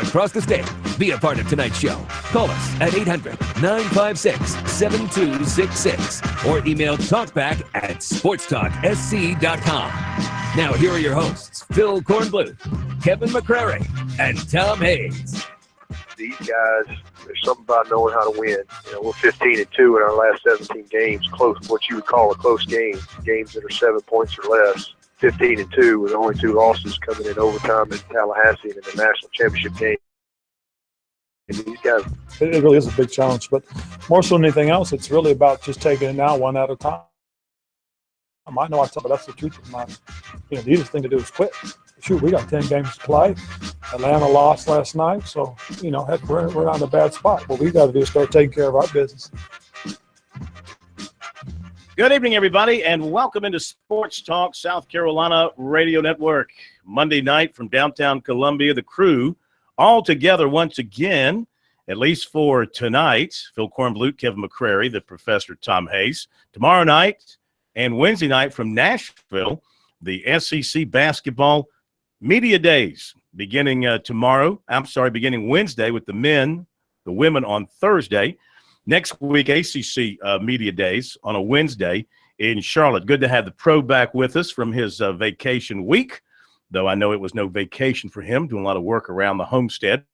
across the state. Be a part of tonight's show. Call us at 800-956-7266 or email talkback@sportstalksc.com. Now here are your hosts, Phil Kornbluth, Kevin McCrary, and Tom Hayes. These guys, there's something about knowing how to win. You know, we're 15-2 in our last 17 games, close, what you would call a close game, games that are 7 points or less. 15-2 with only 2 losses coming in overtime in Tallahassee and in the national championship game. And these guys, it really is a big challenge, but more so than anything else, it's really about just taking it now one at a time. I know I tell, but that's the truth of mine. You know, the easiest thing to do is quit. Shoot, we got 10 games to play. Atlanta lost last night, so, you know, heck, we're on a bad spot. What we got to do is start taking care of our business. Good evening, everybody, and welcome into Sports Talk South Carolina Radio Network. Monday night from downtown Columbia, the crew all together once again, at least for tonight. Phil Kornbluth, Kevin McCrary, the Professor Tom Hayes. Tomorrow night and Wednesday night from Nashville, the SEC Basketball Media Days beginning beginning Wednesday with the men, the women on Thursday. Next week, ACC Media Days on a Wednesday in Charlotte. Good to have the pro back with us from his vacation week, though I know it was no vacation for him, doing a lot of work around the homestead.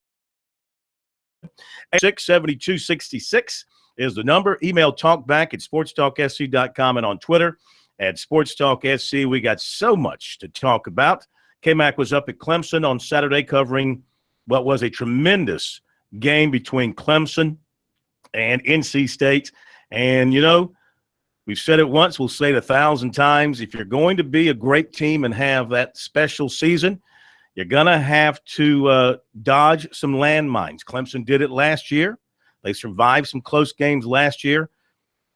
67266 is the number. Email talkback at sportstalksc.com and on Twitter at SportsTalkSC. We got so much to talk about. K-Mac was up at Clemson on Saturday covering what was a tremendous game between Clemson and NC State. And, you know, we've said it once, we'll say it 1,000 times. If you're going to be a great team and have that special season, you're going to have to dodge some landmines. Clemson did it last year. They survived some close games last year.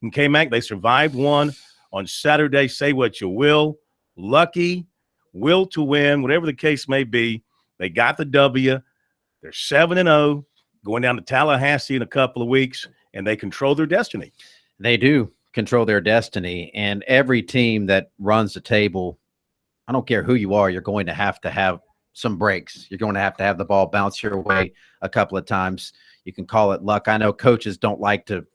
And K-Mac, they survived one on Saturday. Say what you will. Lucky, will to win, whatever the case may be. They got the W. They're 7-0. Going down to Tallahassee in a couple of weeks, and they control their destiny. They do control their destiny, and every team that runs the table, I don't care who you are, you're going to have some breaks. You're going to have the ball bounce your way a couple of times. You can call it luck. I know coaches don't like to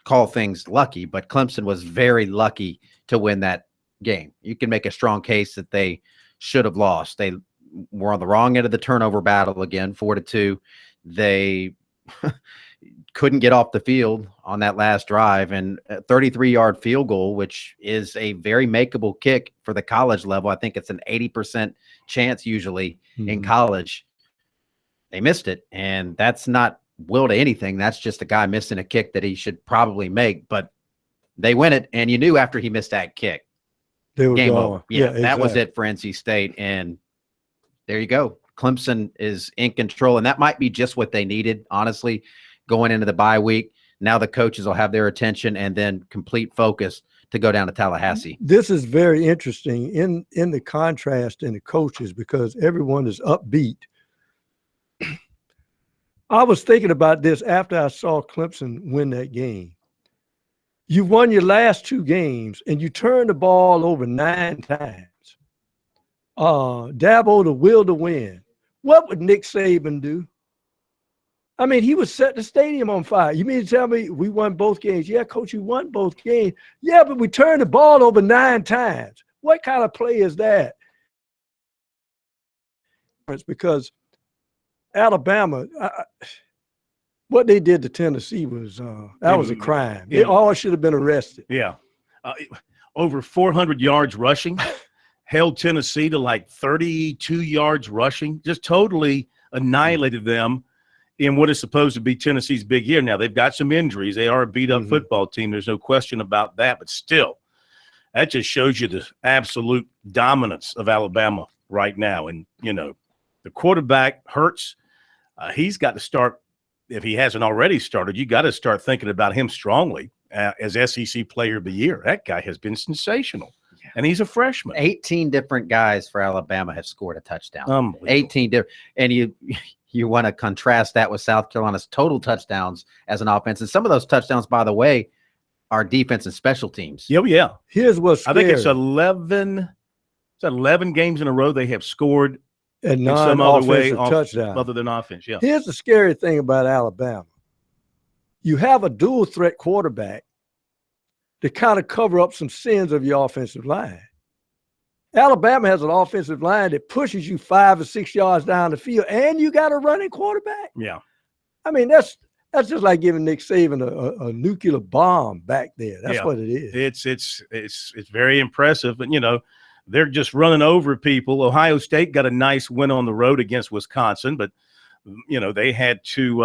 call things lucky, but Clemson was very lucky to win that game. You can make a strong case that they should have lost. They were on the wrong end of the turnover battle again, 4-2. They couldn't get off the field on that last drive, and a 33-yard field goal, which is a very makeable kick for the college level. I think it's an 80% chance usually in college. They missed it, and that's not will to anything. That's just a guy missing a kick that he should probably make, but they win it, and you knew after he missed that kick, game over. Yeah, exactly. That was it for NC State, and there you go. Clemson is in control, and that might be just what they needed, honestly, going into the bye week. Now the coaches will have their attention and then complete focus to go down to Tallahassee. This is very interesting in the contrast in the coaches because everyone is upbeat. I was thinking about this after I saw Clemson win that game. You won your last 2 games, and you turned the ball over 9 times. Dabo, the will to win. What would Nick Saban do? I mean, he would set the stadium on fire. You mean to tell me we won both games? Yeah, coach, you won both games. Yeah, but we turned the ball over 9 times. What kind of play is that? It's because Alabama, what they did to Tennessee was that was a crime. They all should have been arrested. Yeah. Over 400 yards rushing. Held Tennessee to like 32 yards rushing, just totally annihilated them in what is supposed to be Tennessee's big year. Now, they've got some injuries. They are a beat-up football team. There's no question about that. But still, that just shows you the absolute dominance of Alabama right now. And, you know, the quarterback Hurts, he's got to start, if he hasn't already started, you got to start thinking about him strongly as SEC Player of the Year. That guy has been sensational. And he's a freshman. 18 different guys for Alabama have scored a touchdown. 18 different. And you want to contrast that with South Carolina's total touchdowns as an offense. And some of those touchdowns, by the way, are defense and special teams. Yeah. Here's what's scary. I think it's 11 games in a row they have scored And in some other way non-offensive touchdown. other than offense. Yeah. Here's the scary thing about Alabama. You have a dual threat quarterback to kind of cover up some sins of your offensive line. Alabama has an offensive line that pushes you 5 or 6 yards down the field, and you got a running quarterback. Yeah. I mean, that's just like giving Nick Saban a nuclear bomb back there. That's what it is. It's very impressive. And, you know, they're just running over people. Ohio State got a nice win on the road against Wisconsin, but, you know, they had to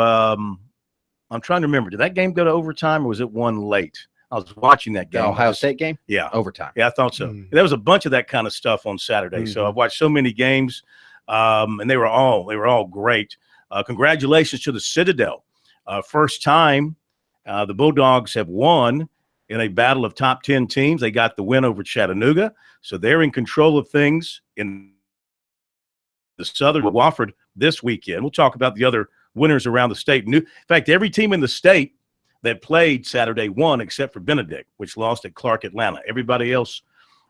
I'm trying to remember. Did that game go to overtime or was it one late? I was watching that game. The Ohio State game? Yeah. Overtime. Yeah, I thought so. There was a bunch of that kind of stuff on Saturday. So I've watched so many games, and they were all great. Congratulations to the Citadel. First time the Bulldogs have won in a battle of top 10 teams. They got the win over Chattanooga. So they're in control of things in the Southern Wofford this weekend. We'll talk about the other winners around the state. In fact, every team in the state that played Saturday won except for Benedict, which lost at Clark Atlanta. Everybody else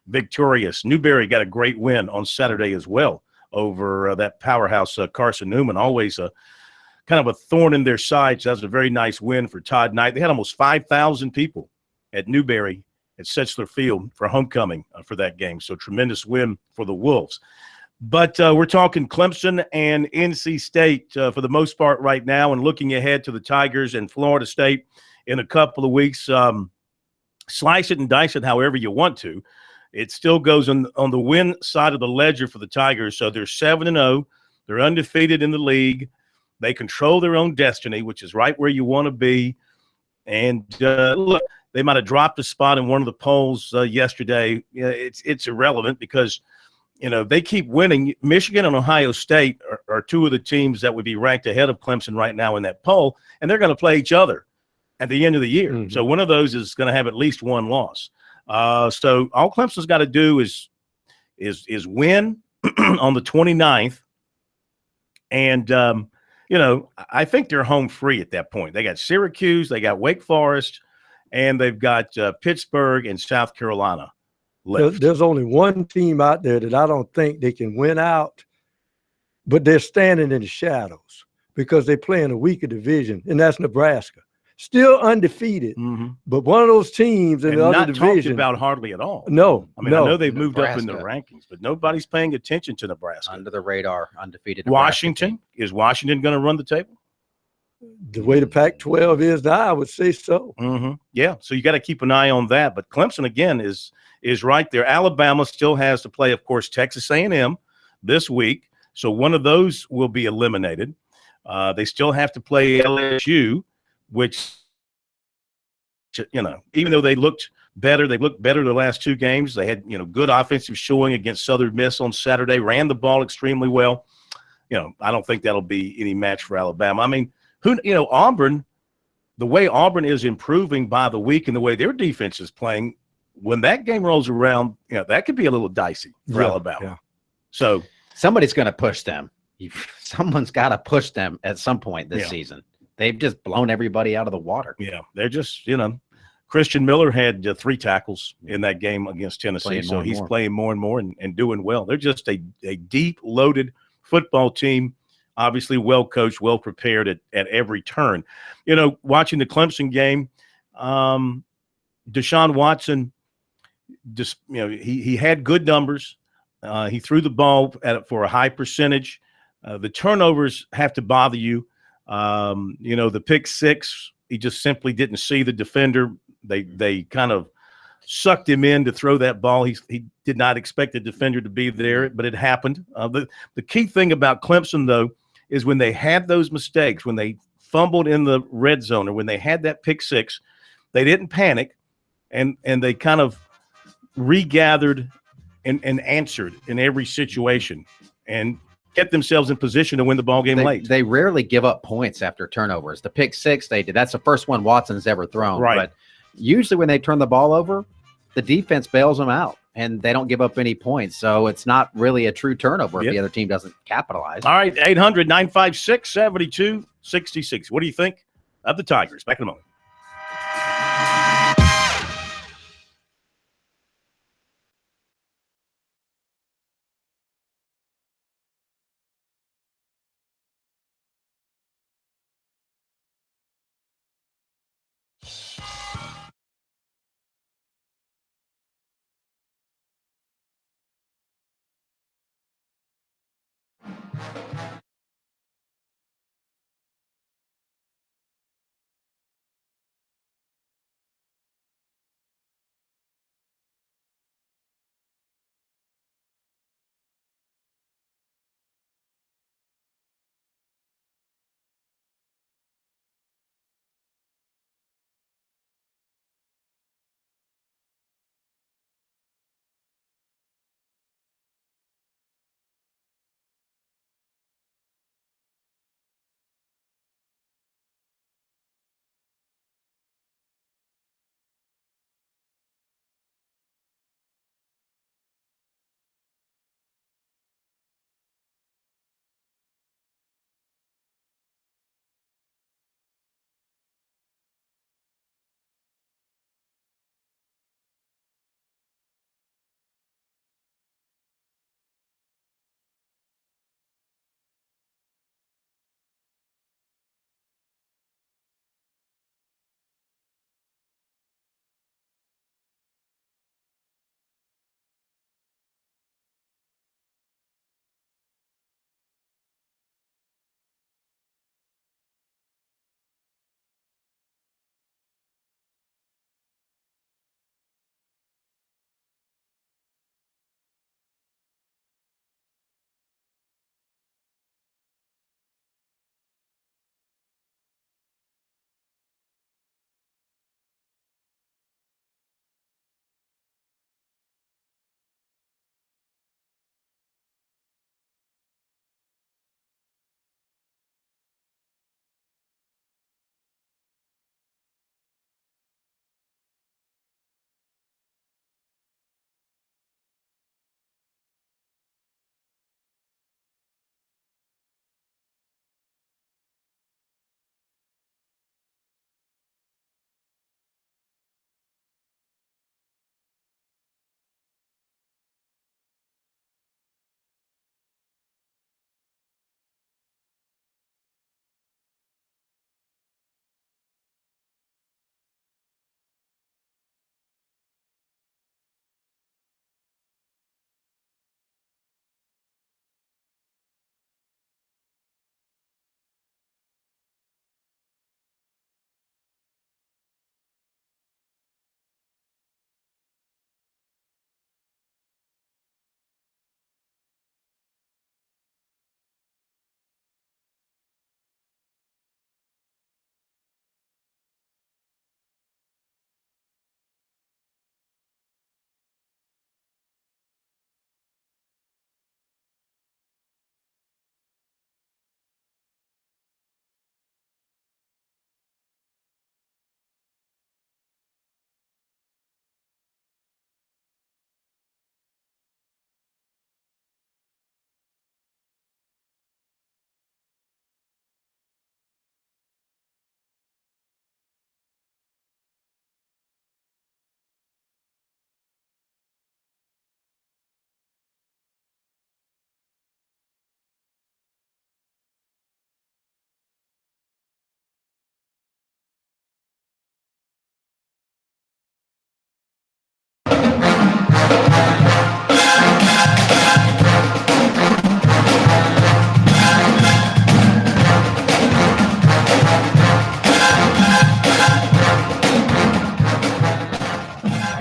victorious. Newberry got a great win on Saturday as well over that powerhouse Carson Newman, always a kind of a thorn in their side. So that was a very nice win for Todd Knight. They had almost 5,000 people at Newberry at Setchler Field for homecoming for that game. So tremendous win for the Wolves. But we're talking Clemson and NC State for the most part right now, and looking ahead to the Tigers and Florida State in a couple of weeks. Slice it and dice it however you want to. It still goes on the win side of the ledger for the Tigers. So they're 7-0. They're undefeated in the league. They control their own destiny, which is right where you want to be. And look, they might have dropped a spot in one of the polls yesterday. It's irrelevant because – you know, they keep winning. Michigan and Ohio State are two of the teams that would be ranked ahead of Clemson right now in that poll, and they're going to play each other at the end of the year. So one of those is going to have at least one loss. So all Clemson's got to do is win on the 29th, and you know, I think they're home free at that point. They got Syracuse, they got Wake Forest, and they've got Pittsburgh and South Carolina. There's only one team out there that I don't think they can win out, but they're standing in the shadows because they play in a weaker division, and that's Nebraska. Still undefeated, but one of those teams in the other division. Not talked about hardly at all. No. I mean, I know they've moved up in the rankings, but nobody's paying attention to Nebraska. Under the radar, undefeated Nebraska. Washington. Is Washington going to run the table? The way the Pac-12 is now, I would say so. Yeah, so you got to keep an eye on that. But Clemson, again, is right there. Alabama still has to play, of course, Texas A&M this week. So one of those will be eliminated. They still have to play LSU, which, you know, even though they looked better the last two games. They had, you know, good offensive showing against Southern Miss on Saturday, ran the ball extremely well. You know, I don't think that'll be any match for Alabama. I mean, Auburn, the way Auburn is improving by the week and the way their defense is playing, when that game rolls around, you know, that could be a little dicey for Alabama. Yeah. So somebody's going to push them. Someone's got to push them at some point this season. They've just blown everybody out of the water. Yeah, they're just, you know, Christian Miller had 3 tackles in that game against Tennessee, so he's playing more and more and doing well. They're just a deep, loaded football team. Obviously well coached, well prepared at every turn. You know, watching the Clemson game, Deshaun Watson, just, you know, he had good numbers. He threw the ball for a high percentage. The turnovers have to bother you. You know, the pick 6, he just simply didn't see the defender. They kind of sucked him in to throw that ball. He did not expect the defender to be there, but it happened. The key thing about Clemson, though, is when they had those mistakes, when they fumbled in the red zone or when they had that pick 6, they didn't panic, and they kind of regathered and answered in every situation and get themselves in position to win the ball game late. They rarely give up points after turnovers. The pick 6 they did. That's the first one Watson's ever thrown. Right. But usually when they turn the ball over, the defense bails them out, and they don't give up any points. So it's not really a true turnover if the other team doesn't capitalize. All right, 800-956-7266. What do you think of the Tigers? Back in a moment.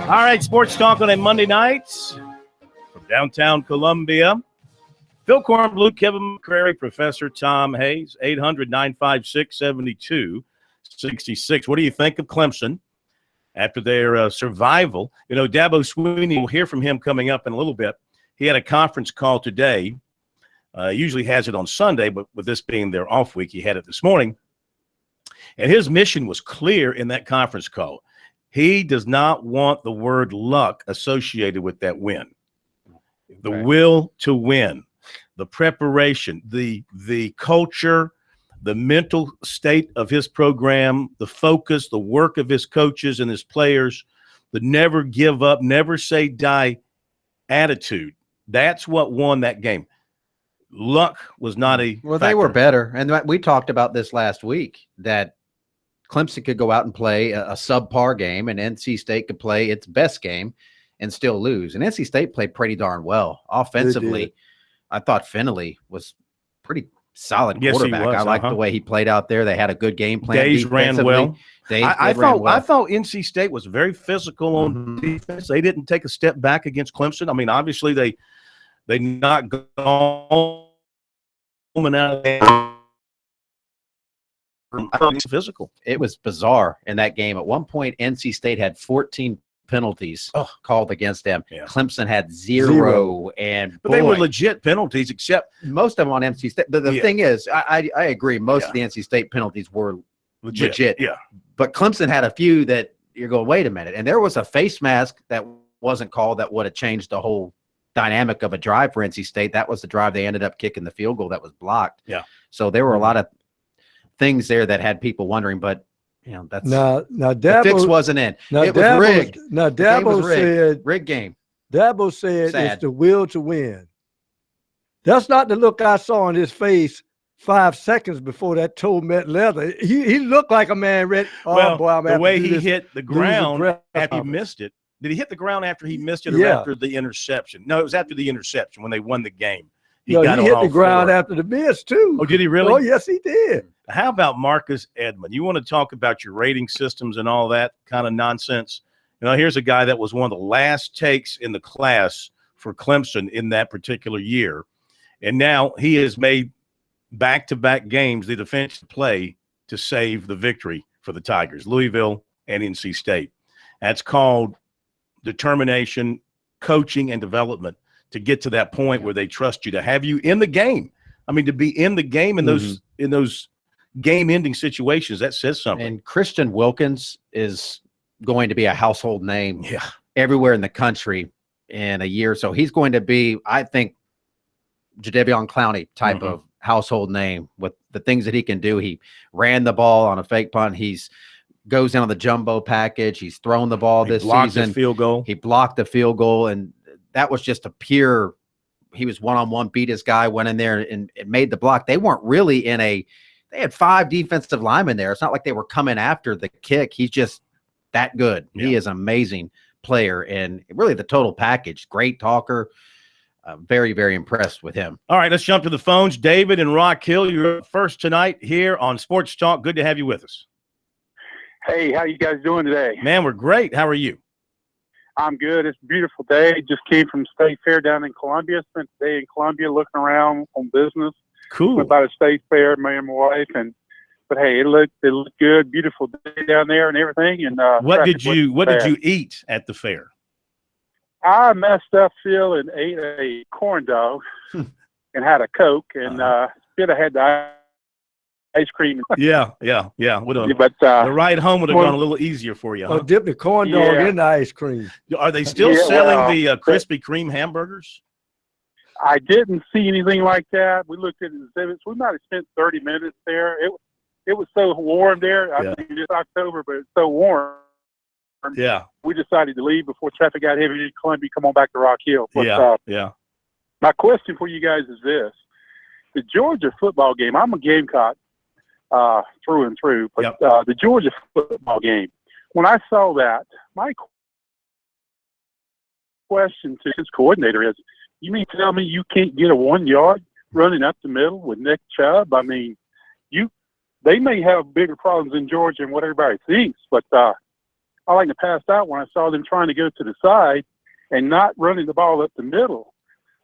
All right, Sports Talk on a Monday night from downtown Columbia. Phil Kornbluth, Kevin McCrary, Professor Tom Hayes, 800-956-7266. What do you think of Clemson after their survival? You know, Dabo Swinney, we'll hear from him coming up in a little bit. He had a conference call today. Usually has it on Sunday, but with this being their off week, he had it this morning. And his mission was clear in that conference call. He does not want the word luck associated with that win. The will to win, the preparation, the culture, the mental state of his program, the focus, the work of his coaches and his players, the never give up, never say die attitude. That's what won that game. Luck was not a Well, factor. they were better. And we talked about this last week, that Clemson could go out and play a subpar game, and NC State could play its best game and still lose. And NC State played pretty darn well offensively. I thought Finley was pretty solid Yes, he quarterback. was, I like the way he played out there. They had a good game plan. Days ran defensively. well. I ran well. thought NC State was very physical on defense. They didn't take a step back against Clemson. I mean, obviously they knocked Gallman out of the I thought it was physical. It was bizarre in that game. At one point, NC State had 14 penalties called against them. Yeah. Clemson had zero. But they were legit penalties, except most of them on NC State. The thing is, I agree. Most of the NC State penalties were legit. Yeah. But Clemson had a few that you're going, wait a minute. And there was a face mask that wasn't called that would have changed the whole dynamic of a drive for NC State. That was the drive they ended up kicking the field goal that was blocked. Yeah. So there were a lot of things there that had people wondering, but that's now the fix wasn't in. It was rigged. Now Dabo said rigged game. Dabo said it's the will to win. That's not the look I saw on his face 5 seconds before that toe met leather. He looked like a man ready. The way he hit the ground after he missed it. Did he hit the ground after he missed it or after the interception? No, it was after the interception when they won the game. He hit the ground after the miss, too. Oh, did he really? Oh, yes, he did. How about Marcus Edmond? You want to talk about your rating systems and all that kind of nonsense? Here's a guy that was one of the last takes in the class for Clemson in that particular year. And now he has made back-to-back games the defensive play to save the victory for the Tigers, Louisville and NC State. That's called determination, coaching, and development to get to that point where they trust you to have you in the game. I mean, to be in the game in those game-ending situations, that says something. And Christian Wilkins is going to be a household name everywhere in the country in a year. So he's going to be, I think, Jadeveon Clowney type of household name with the things that he can do. He ran the ball on a fake punt. He's goes in on the jumbo package. He's thrown the ball this season. Field goal. He blocked the field goal, and that was just a pure. He was one-on-one, beat his guy, went in there and made the block. They weren't really they had 5 defensive linemen there. It's not like they were coming after the kick. He's just that good. Yeah. He is an amazing player and really the total package. Great talker. Very, very impressed with him. All right, let's jump to the phones. David and Rock Hill, you're first tonight here on Sports Talk. Good to have you with us. Hey, how you guys doing today? Man, we're great. How are you? I'm good. It's a beautiful day. Just came from State Fair down in Columbia. Spent the day in Columbia looking around on business. Cool. Went by the State Fair, me and my wife, but hey, it looked good. Beautiful day down there and everything. And what did you eat at the fair? I messed up, Phil, and ate a corn dog and had a Coke, and should have had the ice cream. Yeah. But the ride home would have gone a little easier for you. Huh? Dip the corn dog in the ice cream. Are they still selling the Krispy Kreme hamburgers? I didn't see anything like that. We looked at exhibits. We might have spent 30 minutes there. It was so warm there. I think it's October, but it's so warm. Yeah. We decided to leave before traffic got heavy in Columbia, come on back to Rock Hill. But, my question for you guys is this. The Georgia football game, I'm a Gamecock through and through, but the Georgia football game, when I saw that, my question to his coordinator is, you mean tell me you can't get a 1 yard running up the middle with Nick Chubb? I mean, they may have bigger problems in Georgia than what everybody thinks, but I like to pass out when I saw them trying to go to the side and not running the ball up the middle.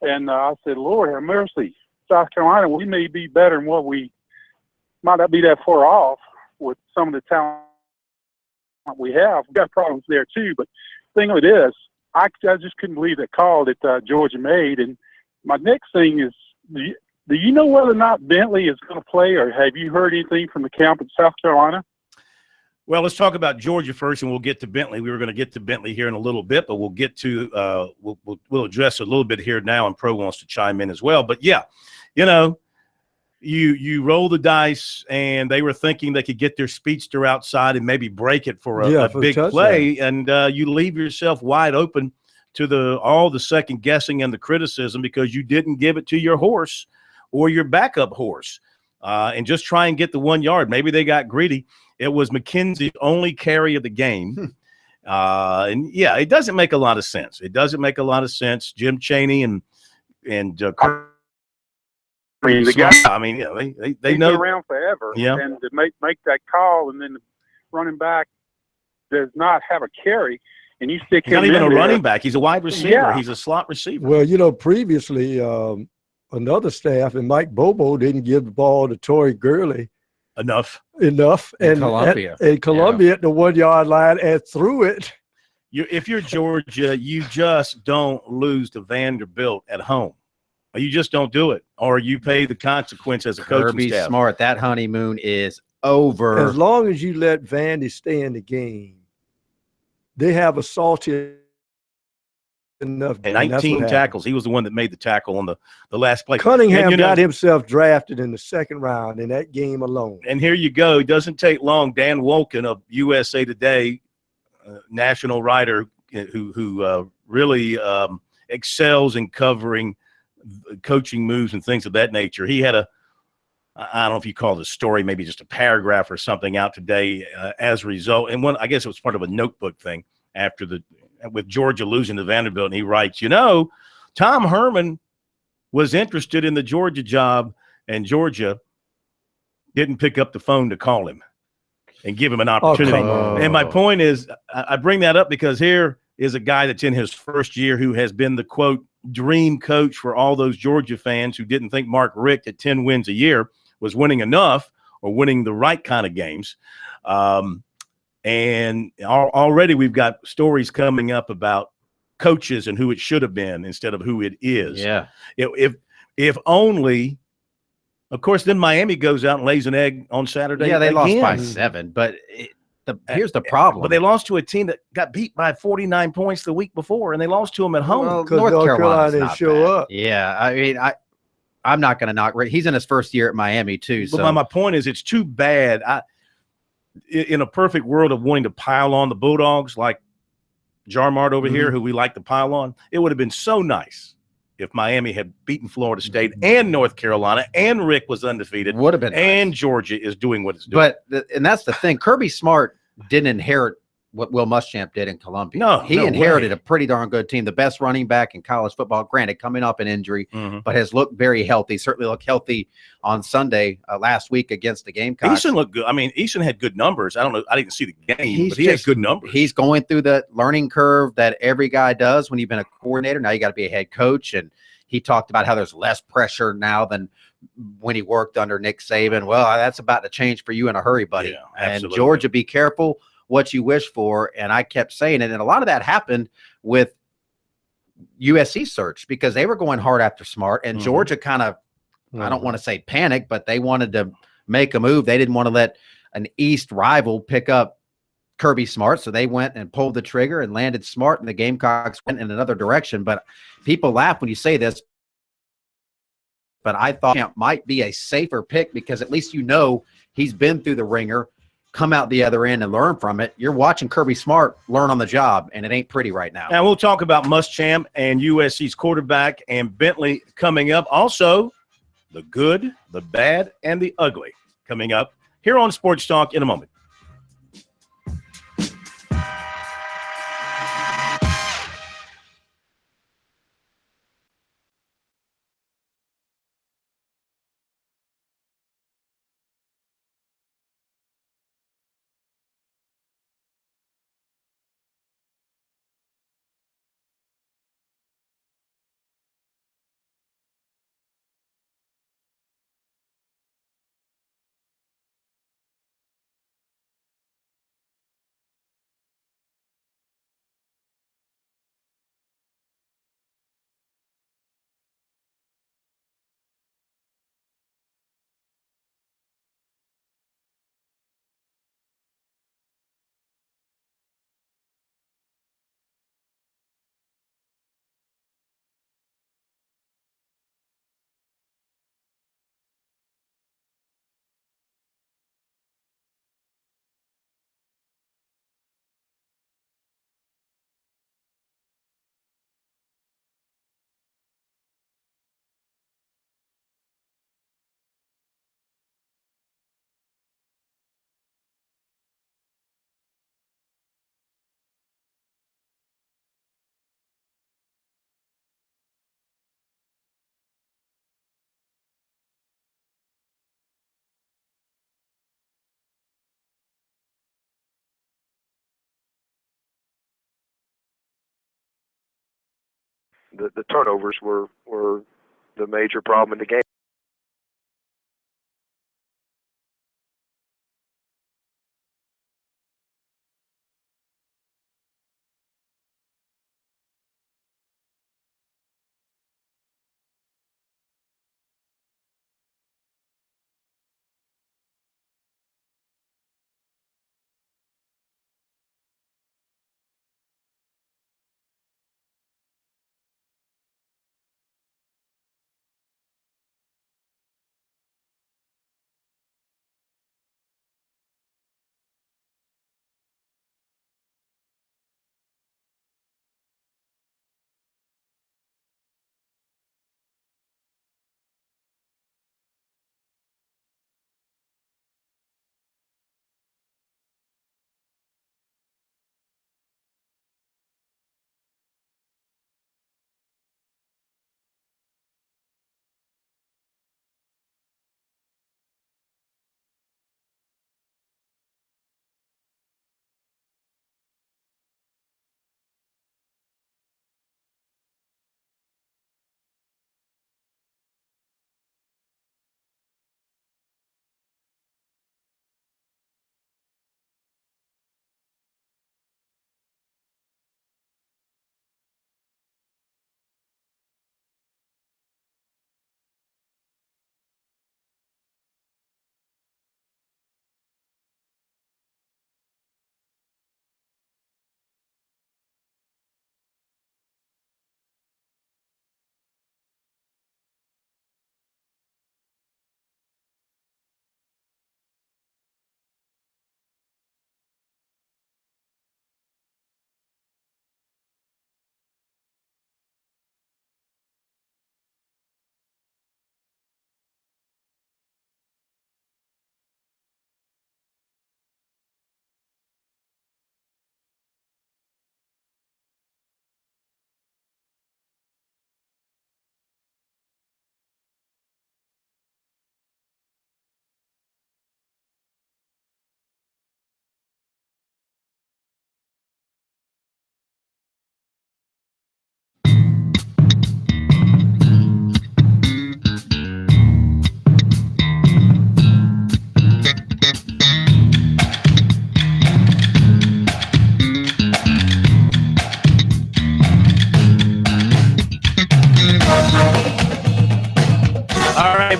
And I said, Lord have mercy, South Carolina, we may be better than what we might not be that far off with some of the talent we have. We've got problems there too, but the thing of it is, I just couldn't believe that call that Georgia made. And my next thing is, do you know whether or not Bentley is going to play, or have you heard anything from the camp in South Carolina? Well, let's talk about Georgia first, and we'll get to Bentley. We were going to get to Bentley here in a little bit, but we'll get to we'll address a little bit here now, and Pro wants to chime in as well. But yeah, you roll the dice, and they were thinking they could get their speedster outside and maybe break it for a big play, and you leave yourself wide open to all the second guessing and the criticism because you didn't give it to your horse or your backup horse, and just try and get the 1 yard. Maybe they got greedy. It was McKenzie's only carry of the game. And it doesn't make a lot of sense. It doesn't make a lot of sense. Jim Chaney and Kirk I mean, the guy, I mean, you know, they he's know. been around forever. Yeah. And to make that call, and then the running back does not have a carry, and you stick He's him not even in a there. running back. He's a wide receiver. Yeah. He's a slot receiver. Well, you know, previously another staff and Mike Bobo didn't give the ball to Torrey Gurley Enough. in Columbia. at the 1 yard line and threw it. If you're Georgia, you just don't lose to Vanderbilt at home. You just don't do it, or you pay the consequence as a coaching Kirby staff. Smart, that honeymoon is over. As long as you let Vandy stay in the game, they have a salty enough. And 19 tackles. He was the one that made the tackle on the last play. Cunningham and, got himself drafted in the second round in that game alone. And here you go. It doesn't take long. Dan Wolken of USA Today, national writer who really excels in covering coaching moves and things of that nature. He had I don't know if you call it a story, maybe just a paragraph or something out today as a result. And I guess it was part of a notebook thing with Georgia losing to Vanderbilt. And he writes, Tom Herman was interested in the Georgia job, and Georgia didn't pick up the phone to call him and give him an opportunity. And my point is, I bring that up because here is a guy that's in his first year who has been the, quote, dream coach for all those Georgia fans who didn't think Mark Richt at 10 wins a year was winning enough or winning the right kind of games. And already we've got stories coming up about coaches and who it should have been instead of who it is. Yeah. If only, of course, then Miami goes out and lays an egg on Saturday. Yeah, they again. lost by 7, but here's the problem. But they lost to a team that got beat by 49 points the week before, and they lost to them at home. Well, Because North Carolina didn't show up. Yeah, I mean, I'm not going to knock Rick. He's in his first year at Miami too. But So my point is, it's too bad. In a perfect world of wanting to pile on the Bulldogs like Jarmart over here, who we like to pile on, it would have been so nice if Miami had beaten Florida State and North Carolina, and Rick was undefeated. would have been and nice. Georgia is doing what it's doing. But and that's the thing. Kirby Smart didn't inherit what Will Muschamp did in Columbia. No, he no inherited way. a pretty darn good team, the best running back in college football. Granted, coming up in injury, Mhm. but has looked very healthy. Certainly looked healthy on Sunday last week against the Gamecocks. Eason looked good. I mean, Eason had good numbers. I don't know. I didn't see the game, He's but he had just- good numbers. He's going through the learning curve that every guy does when you've been a coordinator. Now you got to be a head coach. And he talked about how there's less pressure now than when he worked under Nick Saban. Well, that's about to change for you in a hurry, buddy. Yeah, and absolutely. Georgia, be careful what you wish for. And I kept saying it. And a lot of that happened with USC search because they were going hard after Smart, and Georgia kind of, I don't want to say panic, but they wanted to make a move. They didn't want to let an East rival pick up Kirby Smart. So they went and pulled the trigger and landed Smart, and the Gamecocks went in another direction. But people laugh when you say this, but I thought Camp might be a safer pick because at least he's been through the ringer, come out the other end and learn from it. You're watching Kirby Smart learn on the job, and it ain't pretty right now. Now we'll talk about Muschamp and USC's quarterback and Bentley coming up. Also, the good, the bad, and the ugly coming up here on Sports Talk in a moment. the turnovers were the major problem in the game.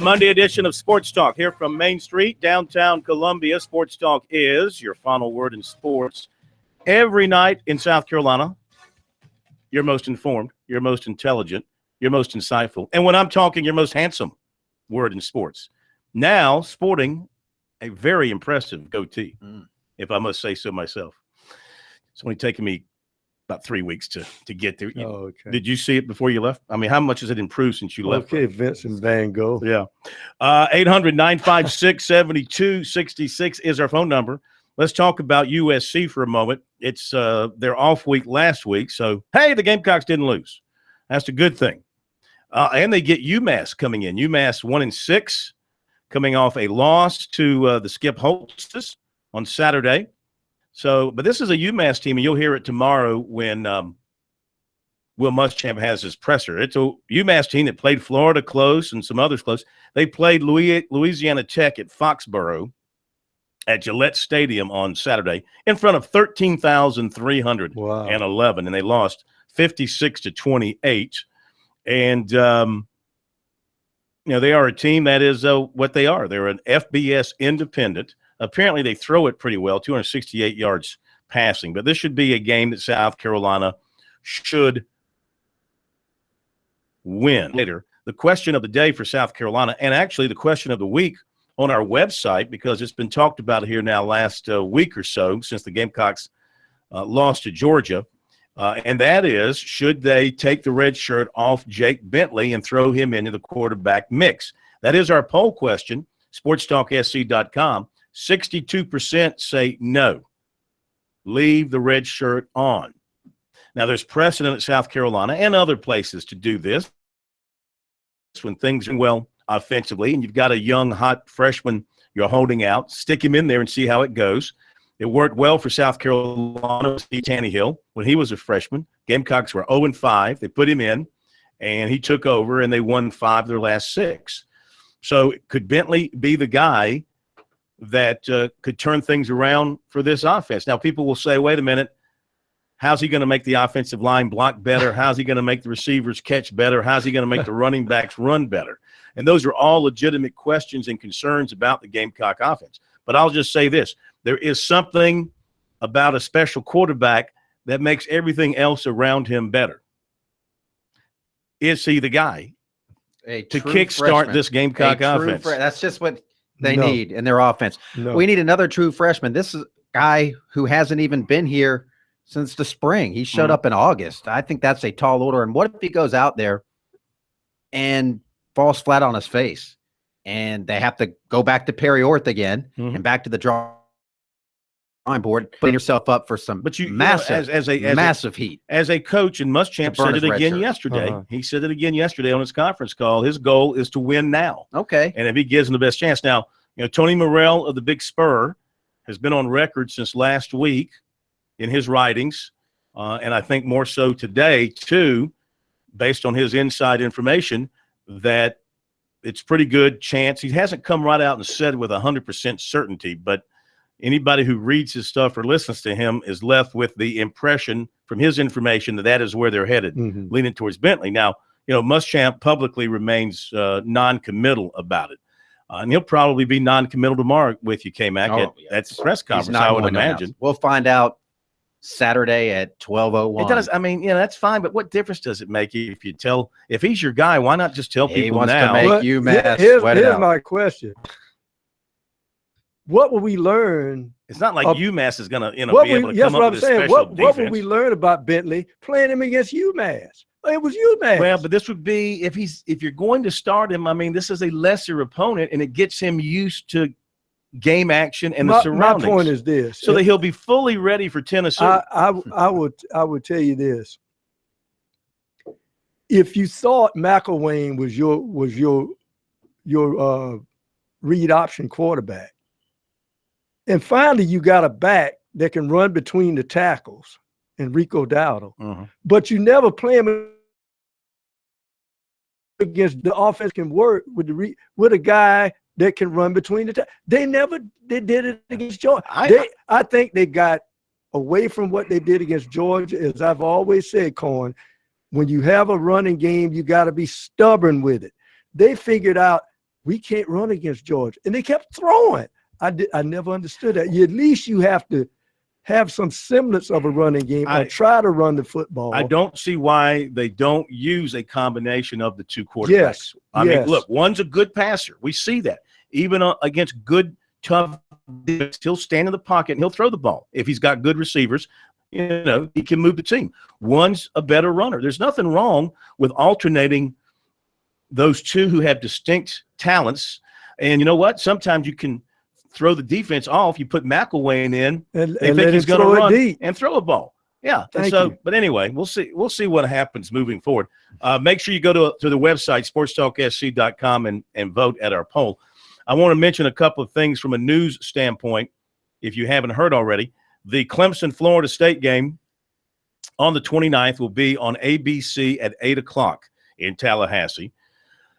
Monday edition of Sports Talk here from Main Street, downtown Columbia. Sports Talk is your final word in sports. Every night in South Carolina, you're most informed, you're most intelligent, you're most insightful. And when I'm talking, you're most handsome word in sports. Now sporting a very impressive goatee, if I must say so myself. It's only taken me about 3 weeks to get there. Oh, okay. Did you see it before you left? I mean, how much has it improved since you left? Okay, Vincent Van Gogh. Yeah. 800-956-7266 is our phone number. Let's talk about USC for a moment. It's their off week last week. So, hey, the Gamecocks didn't lose. That's a good thing. And they get UMass coming in. UMass 1-6, coming off a loss to the Skip Holstes on Saturday. So, but this is a UMass team, and you'll hear it tomorrow when Will Muschamp has his presser. It's a UMass team that played Florida close and some others close. They played Louisiana Tech at Foxborough at Gillette Stadium on Saturday in front of 13,311, and they lost 56-28. And they are a team that is what they are. They're an FBS independent. Apparently, they throw it pretty well, 268 yards passing. But this should be a game that South Carolina should win. Later, the question of the day for South Carolina, and actually the question of the week on our website, because it's been talked about here now last week or so since the Gamecocks lost to Georgia, and that is, should they take the red shirt off Jake Bentley and throw him into the quarterback mix? That is our poll question, SportsTalkSC.com. 62% say no. Leave the red shirt on. Now, there's precedent at South Carolina and other places to do this when things are well offensively and you've got a young, hot freshman you're holding out. Stick him in there and see how it goes. It worked well for South Carolina with Steve Tannehill when he was a freshman. Gamecocks were 0-5. They put him in. and he took over, and they won 5 of their last 6. So could Bentley be the guy that could turn things around for this offense? Now, people will say, wait a minute, how's he going to make the offensive line block better? How's he going to make the receivers catch better? How's he going to make the running backs run better? And those are all legitimate questions and concerns about the Gamecock offense. But I'll just say this. There is something about a special quarterback that makes everything else around him better. Is he the guy to kickstart this Gamecock offense? That's just what they need in their offense. We need another true freshman. This is a guy who hasn't even been here since the spring. He showed up in August. I think that's a tall order. And what if he goes out there and falls flat on his face, and they have to go back to Perry Orth again and back to the drawing board, putting yourself up for some massive heat. As a coach, and Muschamp said it again yesterday. He said it again yesterday on his conference call. His goal is to win now. Okay. And if he gives him the best chance. Now, Tony Morrell of the Big Spur has been on record since last week in his writings, and I think more so today, too, based on his inside information, that it's pretty good chance. He hasn't come right out and said with 100% certainty, but anybody who reads his stuff or listens to him is left with the impression from his information that that is where they're headed, leaning towards Bentley. Now, Muschamp publicly remains non-committal about it. And he'll probably be non-committal tomorrow with you, K-Mac, at the press conference, I would imagine. We'll find out Saturday at 12:01. It does. I mean, that's fine, but what difference does it make if he's your guy, why not just tell people now? He wants to make UMass sweat it out. Here's my question. What will we learn? It's not like UMass is going to, be able to come up with a special defense. What will we learn about Bentley playing him against UMass? It was UMass. Well, but this would be if you're going to start him. I mean, this is a lesser opponent, and it gets him used to game action and the surroundings. My point is this: so that he'll be fully ready for Tennessee. I would tell you this: if you thought McElwain was your read option quarterback, and finally you got a back that can run between the tackles, Enrico Dowdle, but you never play him against the offense can work with a guy that can run between the tackles. They did it against Georgia. I think they got away from what they did against Georgia. As I've always said, Corn, when you have a running game, you got to be stubborn with it. They figured out we can't run against Georgia, and they kept throwing. I never understood that. At least you have to have some semblance of a running game and try to run the football. I don't see why they don't use a combination of the two quarterbacks. I mean, look, one's a good passer. We see that. Even against good, tough defense, he'll stand in the pocket and he'll throw the ball. If he's got good receivers, he can move the team. One's a better runner. There's nothing wrong with alternating those two who have distinct talents. And you know what? Sometimes you can throw the defense off. You put McElwain in, and they think he's going to run deep and throw a ball. Yeah. But anyway, we'll see. We'll see what happens moving forward. Make sure you go to the website, SportsTalkSC.com, and vote at our poll. I want to mention a couple of things from a news standpoint, if you haven't heard already. The Clemson-Florida State game on the 29th will be on ABC at 8 o'clock in Tallahassee.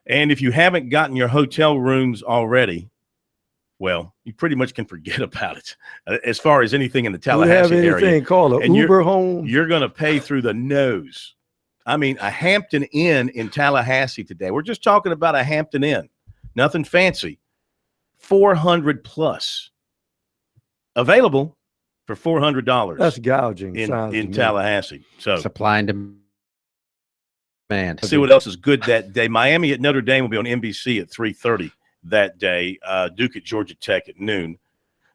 And if you haven't gotten your hotel rooms already, well, you pretty much can forget about it as far as anything in the Tallahassee area. We have anything called an Uber home. You're going to pay through the nose. I mean, a Hampton Inn in Tallahassee today. We're just talking about a Hampton Inn. Nothing fancy. 400 plus. Available for $400. That's gouging in Tallahassee. So supply and demand. See what else is good that day. Miami at Notre Dame will be on NBC at 3:30 that day. Duke at Georgia Tech at noon.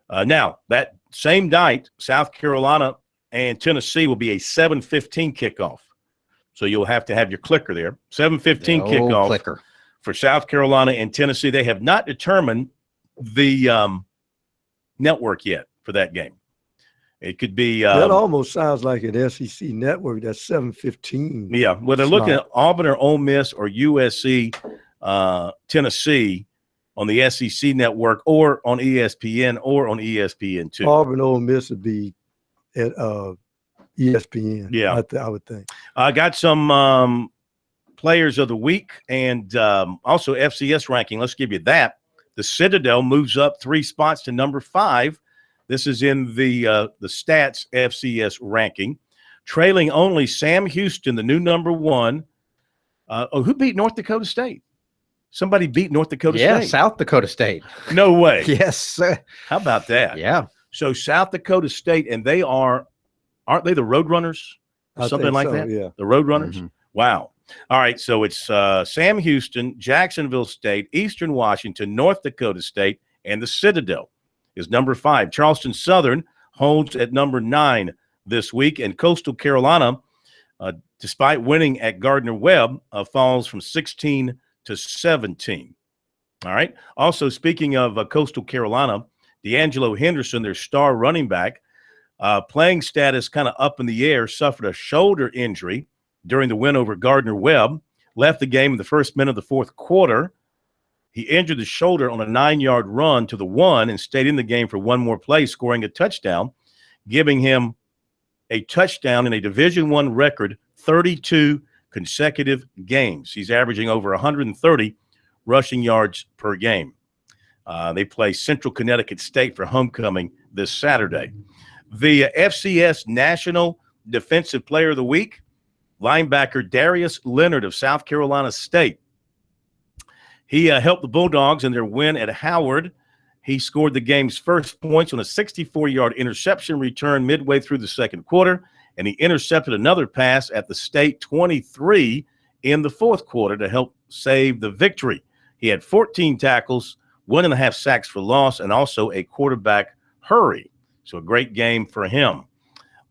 Now, that same night, South Carolina and Tennessee will be a 7:15 kickoff. So you'll have to have your clicker there. 7:15 kickoff clicker for South Carolina and Tennessee. They have not determined the network yet for that game. It could be that almost sounds like an SEC network. That's 7:15. Yeah, well, they're looking at Auburn or Ole Miss or USC, Tennessee on the SEC network, or on ESPN, or on ESPN2. Auburn, Ole Miss would be at ESPN. Yeah, I would think. I got some players of the week and also FCS ranking. Let's give you that. The Citadel moves up 3 spots to number 5. This is in the Stats FCS ranking, trailing only Sam Houston, the new number 1. Who beat North Dakota State? Somebody beat North Dakota State. Yeah, South Dakota State. No way. Yes. How about that? Yeah. So South Dakota State, and they aren't they the Roadrunners or something like that? Yeah. The Roadrunners? Mm-hmm. Wow. All right, so it's Sam Houston, Jacksonville State, Eastern Washington, North Dakota State, and the Citadel is number 5. Charleston Southern holds at number 9 this week, and Coastal Carolina, despite winning at Gardner-Webb, falls from 16 to 17. All right. Also, speaking of Coastal Carolina, D'Angelo Henderson, their star running back, playing status kind of up in the air, suffered a shoulder injury during the win over Gardner-Webb, left the game in the first minute of the fourth quarter. He injured the shoulder on a 9-yard run to the 1 and stayed in the game for one more play, scoring a touchdown, giving him a touchdown in a Division I record 32 consecutive games. He's averaging over 130 rushing yards per game. They play Central Connecticut State for homecoming this Saturday. The FCS National Defensive Player of the Week, linebacker Darius Leonard of South Carolina State. He helped the Bulldogs in their win at Howard. He scored the game's first points on a 64-yard interception return midway through the second quarter, and he intercepted another pass at the state 23 in the fourth quarter to help save the victory. He had 14 tackles, 1.5 sacks for loss, and also a quarterback hurry. So a great game for him.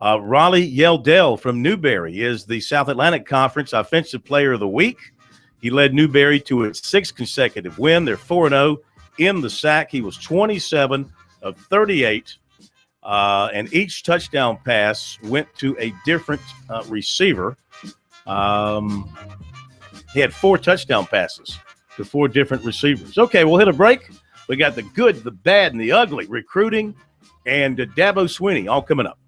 Raleigh Yeldell from Newberry is the South Atlantic Conference Offensive Player of the Week. He led Newberry to its 6th consecutive win. They're 4-0 in the SAC. He was 27 of 38, and each touchdown pass went to a different receiver. He had 4 touchdown passes to 4 different receivers. Okay, we'll hit a break. We got the good, the bad, and the ugly, recruiting, and Dabo Swinney all coming up.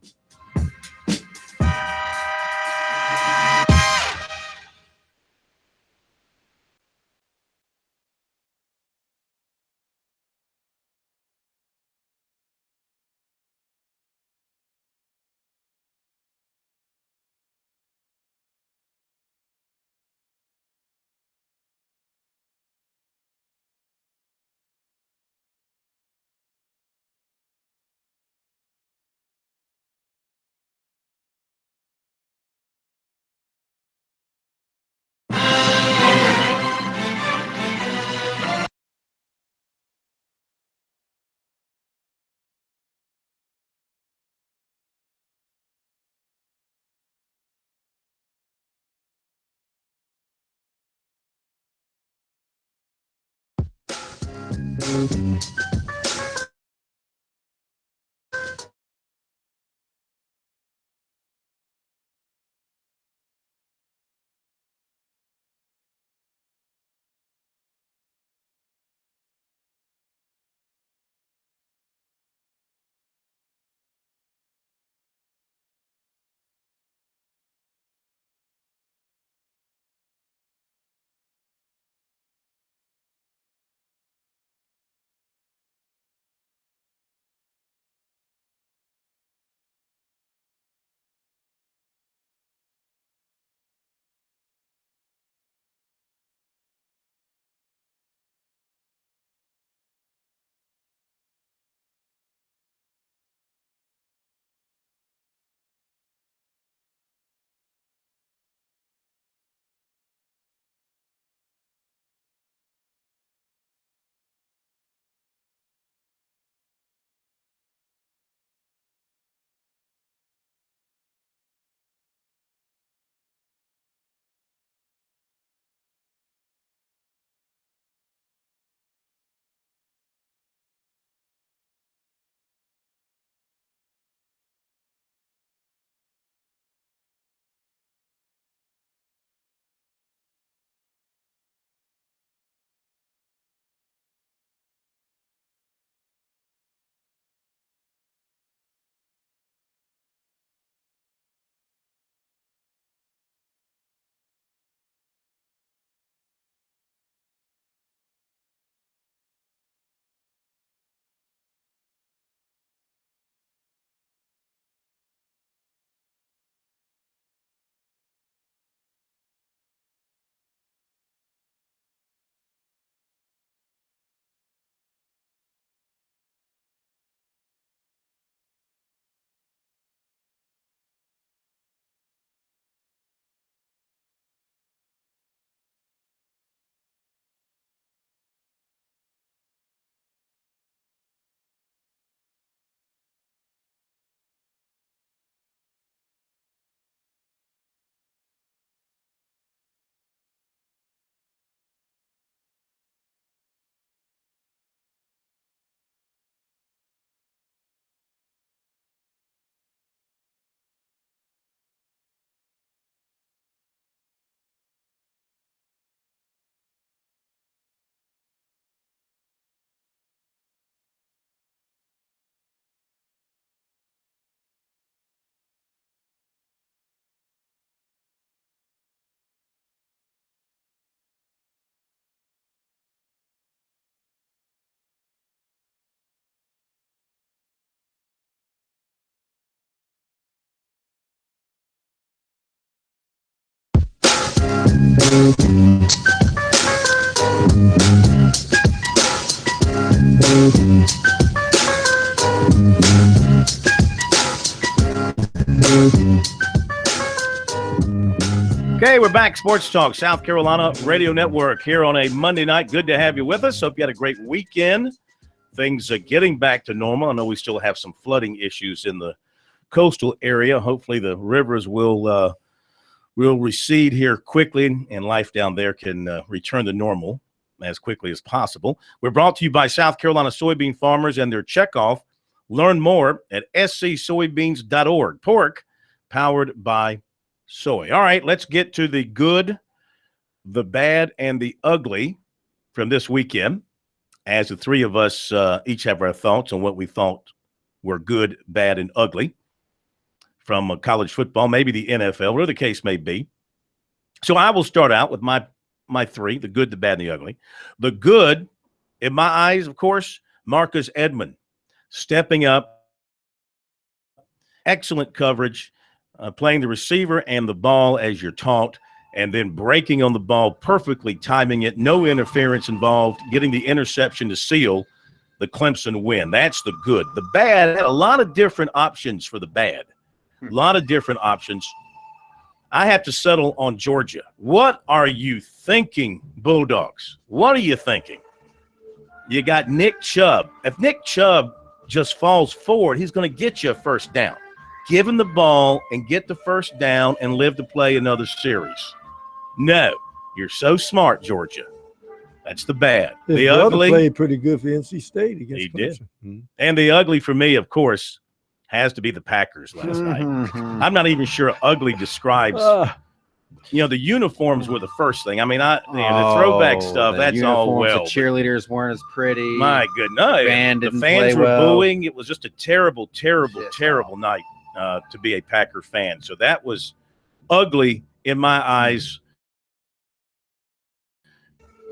Okay, we're back. Sports Talk, South Carolina Radio Network here on a Monday night. Good to have you with us. Hope you had a great weekend. Things are getting back to normal. I know we still have some flooding issues in the coastal area. Hopefully the rivers will recede here quickly and life down there can return to normal as quickly as possible. We're brought to you by South Carolina soybean farmers and their checkoff. Learn more at scsoybeans.org. Pork powered by soy. All right, let's get to the good, the bad, and the ugly from this weekend. As the three of us each have our thoughts on what we thought were good, bad, and ugly from college football, maybe the NFL, whatever the case may be. So I will start out with my three, the good, the bad, and the ugly. The good, in my eyes, of course, Marcus Edmond stepping up, excellent coverage, playing the receiver and the ball as you're taught, and then breaking on the ball, perfectly timing it, no interference involved, getting the interception to seal the Clemson win. That's the good. The bad had a lot of different options for the bad. A lot of different options. I have to settle on Georgia. What are you thinking, Bulldogs? What are you thinking? You got Nick Chubb. If Nick Chubb just falls forward, he's going to get you a first down. Give him the ball and get the first down and live to play another series. No, you're so smart, Georgia. That's the bad. His the brother ugly played pretty good for NC State against he Clemson. did. Mm-hmm. And the ugly for me, of course, has to be the Packers last night. I'm not even sure ugly describes. The uniforms were the first thing. I mean, the throwback stuff, that's all well. The cheerleaders weren't as pretty. My goodness. The fans were booing. It was just a terrible, terrible, terrible night to be a Packer fan. So that was ugly in my eyes.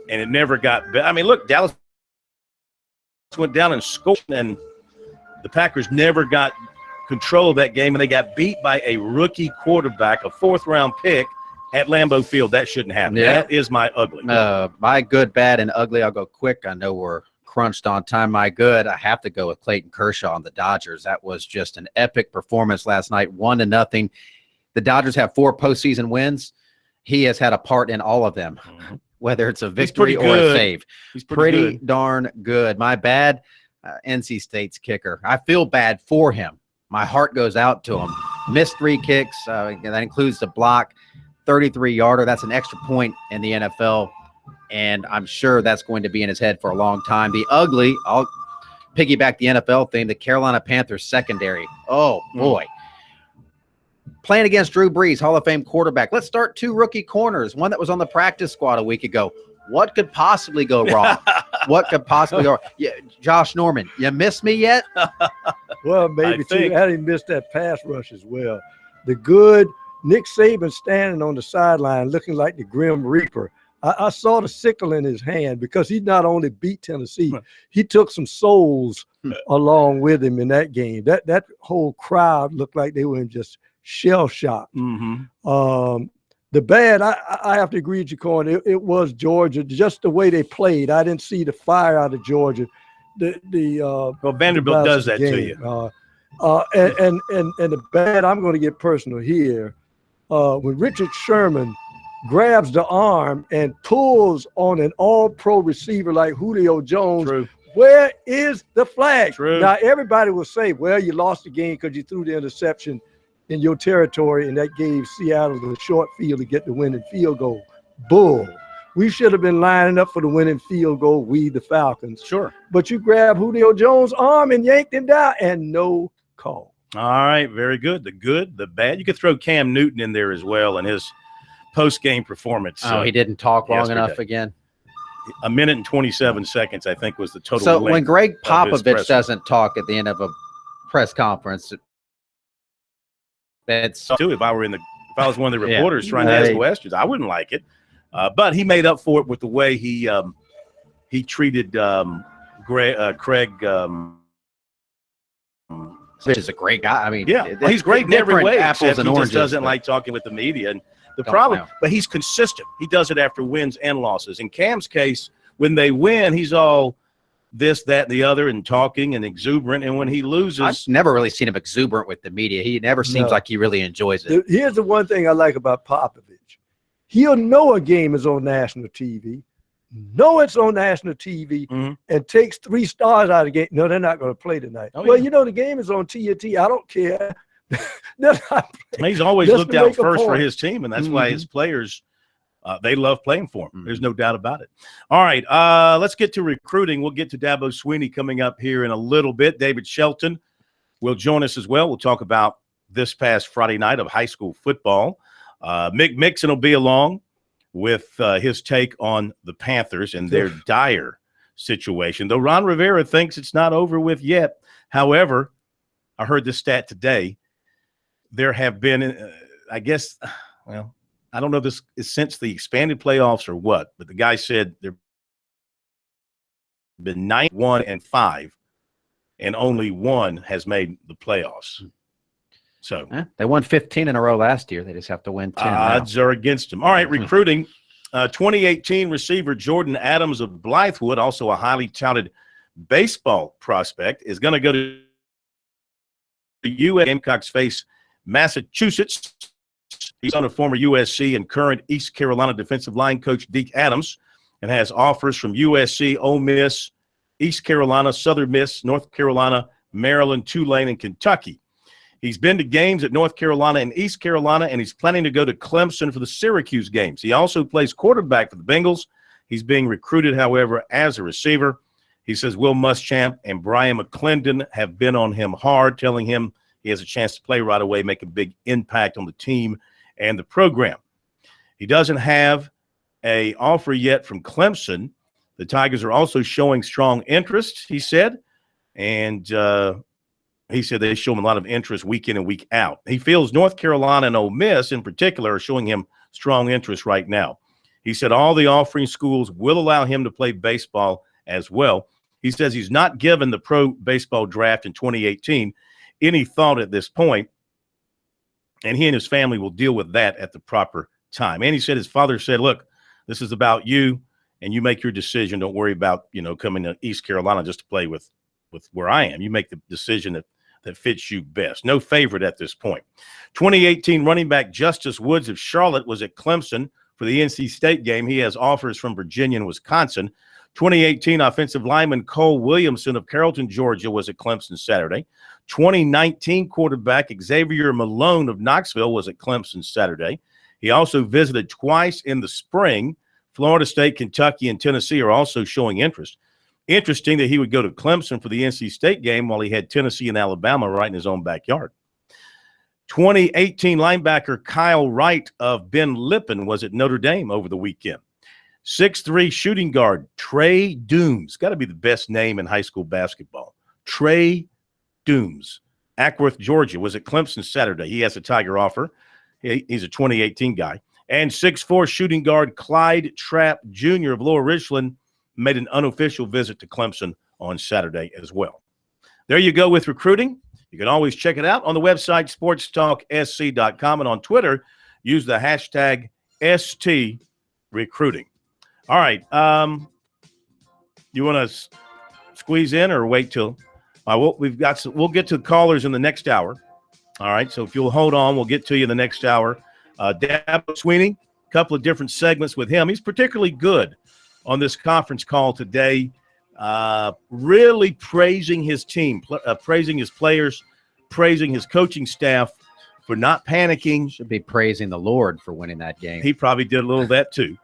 And it never got better. I mean, look, Dallas went down and scored, and the Packers never got control of that game, and they got beat by a rookie quarterback, a fourth-round pick at Lambeau Field. That shouldn't happen. Yeah. That is my ugly. My good, bad, and ugly, I'll go quick. I know we're crunched on time. My good, I have to go with Clayton Kershaw on the Dodgers. That was just an epic performance last night, 1-0. The Dodgers have 4 postseason wins. He has had a part in all of them. Mm-hmm. Whether it's a victory or a save. He's pretty darn good. My bad, NC State's kicker. I feel bad for him. My heart goes out to him. Missed 3 kicks. That includes the block, 33-yarder. That's an extra point in the NFL, and I'm sure that's going to be in his head for a long time. The ugly, I'll piggyback the NFL thing, the Carolina Panthers secondary. Oh, boy. Playing against Drew Brees, Hall of Fame quarterback. Let's start 2 rookie corners, one that was on the practice squad a week ago. What could possibly go wrong? What could possibly go wrong? Yeah, Josh Norman, you miss me yet? Well, maybe too. I didn't miss that pass rush as well. The good Nick Saban standing on the sideline looking like the Grim Reaper. I saw the sickle in his hand because he not only beat Tennessee, he took some souls along with him in that game. That whole crowd looked like they were in just shell shock. Mm-hmm. The bad, I have to agree with you, Corn. It was Georgia, just the way they played. I didn't see the fire out of Georgia. Well, Vanderbilt does that to you. And the bad, I'm going to get personal here. When Richard Sherman grabs the arm and pulls on an all-pro receiver like Julio Jones, True. Where is the flag? True. Now, everybody will say, well, you lost the game because you threw the interception in your territory, and that gave Seattle the short field to get the winning field goal. Bull. We should have been lining up for the winning field goal, we the Falcons. Sure. But you grabbed Julio Jones' arm and yanked him down, and no call. All right, very good. The good, the bad. You could throw Cam Newton in there as well in his post-game performance. He didn't talk long enough again. 1 minute and 27 seconds, I think, was the total. So when Greg Popovich doesn't talk at the end of a press conference, that's too. If I was one of the reporters trying to ask questions, I wouldn't like it. But he made up for it with the way he treated Craig. Which is a great guy. I mean, he's great in every way. Apples and oranges. He just doesn't like talking with the media. And the problem, but he's consistent. He does it after wins and losses. In Cam's case, when they win, he's all, this, that, and the other, and talking and exuberant. And when he loses, I've never really seen him exuberant with the media. He never seems like he really enjoys it. Here's the one thing I like about Popovich. He'll know a game is on national TV, know it's on national TV, and takes 3 stars out of the game. No, they're not going to play tonight. Oh, well, yeah. you know, the game is on TNT. I don't care. He's always Just looked to out make a first for point. his team, and that's why his players, they love playing for him. There's no doubt about it. All right, let's get to recruiting. We'll get to Dabo Swinney coming up here in a little bit. David Shelton will join us as well. We'll talk about this past Friday night of high school football. Mick Mixon will be along with his take on the Panthers and their dire situation, though Ron Rivera thinks it's not over with yet. However, I heard this stat today. There have been, I guess, well, I don't know if this is since the expanded playoffs or what, but the guy said there have been 9-1-5, and only one has made the playoffs. So they won 15 in a row last year. They just have to win 10. Odds are against them. All right, recruiting. 2018 receiver Jordan Adams of Blythewood, also a highly touted baseball prospect, is going to go to the U.S. Gamecocks face Massachusetts. He's on a former USC and current East Carolina defensive line coach Deke Adams, and has offers from USC, Ole Miss, East Carolina, Southern Miss, North Carolina, Maryland, Tulane, and Kentucky. He's been to games at North Carolina and East Carolina, and he's planning to go to Clemson for the Syracuse games. He also plays quarterback for the Bengals. He's being recruited, however, as a receiver. He says Will Muschamp and Brian McClendon have been on him hard, telling him he has a chance to play right away, make a big impact on the team and the program. He doesn't have an offer yet from Clemson. The Tigers are also showing strong interest, he said, and he said they show him a lot of interest week in and week out. He feels North Carolina and Ole Miss in particular are showing him strong interest right now. He said all the offering schools will allow him to play baseball as well. He says he's not given the pro baseball draft in 2018 any thought at this point, and he and his family will deal with that at the proper time. And he said his father said, look, this is about you, and you make your decision. Don't worry about, coming to East Carolina just to play with where I am. You make the decision that fits you best. No favorite at this point. 2018 running back Justice Woods of Charlotte was at Clemson for the NC State game. He has offers from Virginia and Wisconsin. 2018 offensive lineman Cole Williamson of Carrollton, Georgia was at Clemson Saturday. 2019 quarterback Xavier Malone of Knoxville was at Clemson Saturday. He also visited twice in the spring. Florida State, Kentucky, and Tennessee are also showing interest. Interesting that he would go to Clemson for the NC State game while he had Tennessee and Alabama right in his own backyard. 2018 linebacker Kyle Wright of Ben Lippen was at Notre Dame over the weekend. 6'3" shooting guard Trey Dooms. Got to be the best name in high school basketball. Trey Dooms. Ackworth, Georgia, was at Clemson Saturday. He has a Tiger offer. He's a 2018 guy. And 6'4" shooting guard Clyde Trapp Jr. of Lower Richland made an unofficial visit to Clemson on Saturday as well. There you go with recruiting. You can always check it out on the website, SportsTalkSC.com, and on Twitter, use the hashtag STRecruiting. All right. You want to squeeze in or wait till we'll get to callers in the next hour. All right. So if you'll hold on, we'll get to you in the next hour. Dabo Swinney, a couple of different segments with him. He's particularly good on this conference call today, really praising his team, praising his players, praising his coaching staff for not panicking. Should be praising the Lord for winning that game. He probably did a little of that too.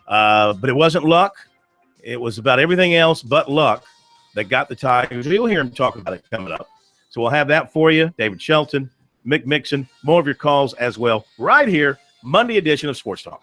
But it wasn't luck. It was about everything else but luck that got the Tigers. You'll hear him talk about it coming up. So we'll have that for you. David Shelton, Mick Mixon, more of your calls as well right here, Monday edition of Sports Talk.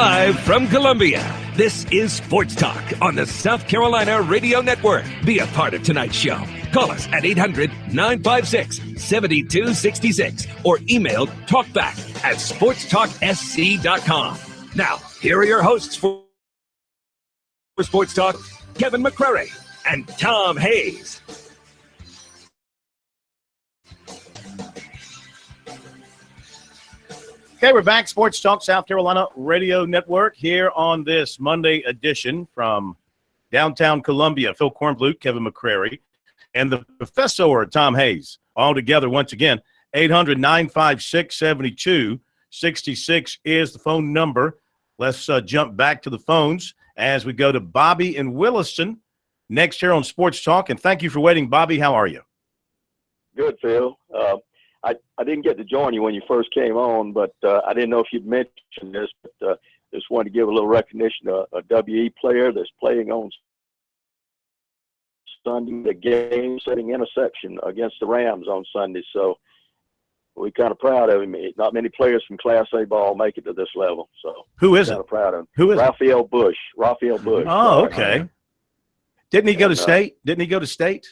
Live from Columbia, this is Sports Talk on the South Carolina Radio Network. Be a part of tonight's show. Call us at 800-956-7266 or email talkback@sportstalksc.com. Now, here are your hosts for Sports Talk, Kevin McCrary and Tom Hayes. Okay, we're back. Sports Talk South Carolina Radio Network here on this Monday edition from downtown Columbia. Phil Kornblut, Kevin McCrary, and the professor, Tom Hayes, all together once again. 800-956-7266 is the phone number. Let's jump back to the phones as we go to Bobby in Williston next here on Sports Talk. And thank you for waiting, Bobby. How are you? Good, Phil. I didn't get to join you when you first came on, but I didn't know if you'd mentioned this, but just wanted to give a little recognition to a WE player that's playing on Sunday, the game-setting interception against the Rams on Sunday. So we're kind of proud of him. Not many players from Class A ball make it to this level. So who is it? Kind of proud of him. Who is Raphael Bush. Raphael Bush. Oh, okay. Didn't he go to state? Didn't he go to state?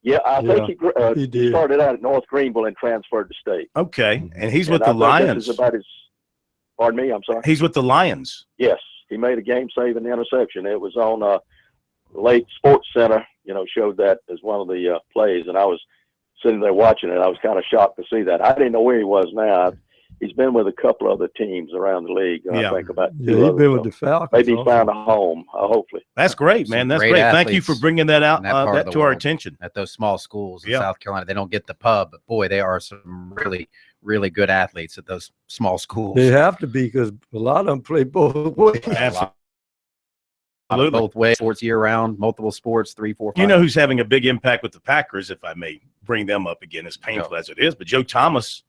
Yeah, I think he he started out at North Greenville and transferred to state. Okay, and he's with the Lions. This is about his, pardon me, I'm sorry. He's with the Lions. Yes, he made a game-saving interception. It was on late Sports Center, showed that as one of the plays, and I was sitting there watching it. I was kind of shocked to see that. I didn't know where he was now. He's been with a couple other teams around the league. I think about two he's others, been with the Falcons. Maybe he found a home, hopefully. That's great, man. That's great. Thank you for bringing that out to our attention. At those small schools in South Carolina, they don't get the pub, but boy, they are some really, really good athletes at those small schools. They have to be because a lot of them play both ways. Absolutely. Both ways, sports year round, multiple sports, 3, 4, 5. You know who's having a big impact with the Packers, if I may bring them up again, as painful as it is, but Joe Thomas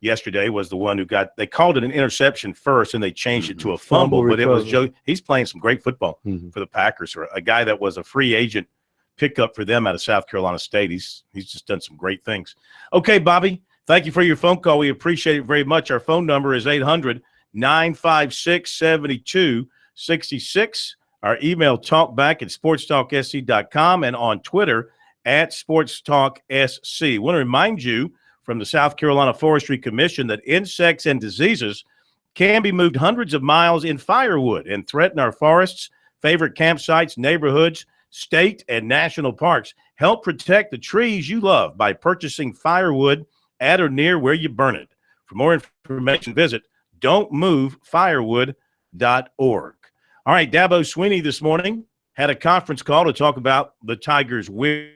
yesterday was the one who they called it an interception first and they changed it to a fumble, but it was Joe. He's playing some great football for the Packers, or a guy that was a free agent pickup for them out of South Carolina State. He's just done some great things. Okay, Bobby, thank you for your phone call. We appreciate it very much. Our phone number is 800-956-7266. Our email talkback@sportstalksc.com and on Twitter @SportsTalkSC. I want to remind you from the South Carolina Forestry Commission that insects and diseases can be moved hundreds of miles in firewood and threaten our forests, favorite campsites, neighborhoods, state and national parks. Help protect the trees you love by purchasing firewood at or near where you burn it. For more information, visit don'tmovefirewood.org. All right, Dabo Sweeney this morning had a conference call to talk about the Tigers' win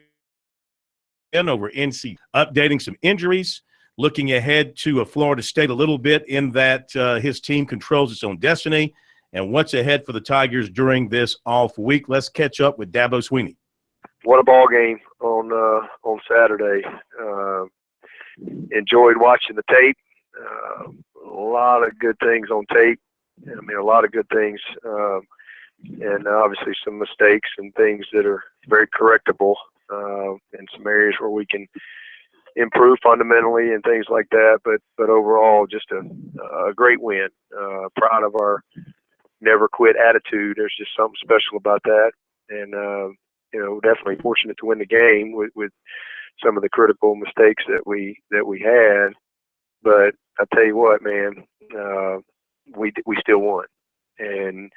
over NC, updating some injuries, looking ahead to Florida State a little bit in that his team controls its own destiny, and what's ahead for the Tigers during this off week. Let's catch up with Dabo Sweeney. What a ball game on Saturday. Enjoyed watching the tape. A lot of good things on tape. I mean, a lot of good things, and obviously some mistakes and things that are very correctable. In some areas where we can improve fundamentally and things like that, but overall just a great win. Proud of our never quit attitude. There's just something special about that, and definitely fortunate to win the game with some of the critical mistakes that we had. But I tell you what, man, we still won, and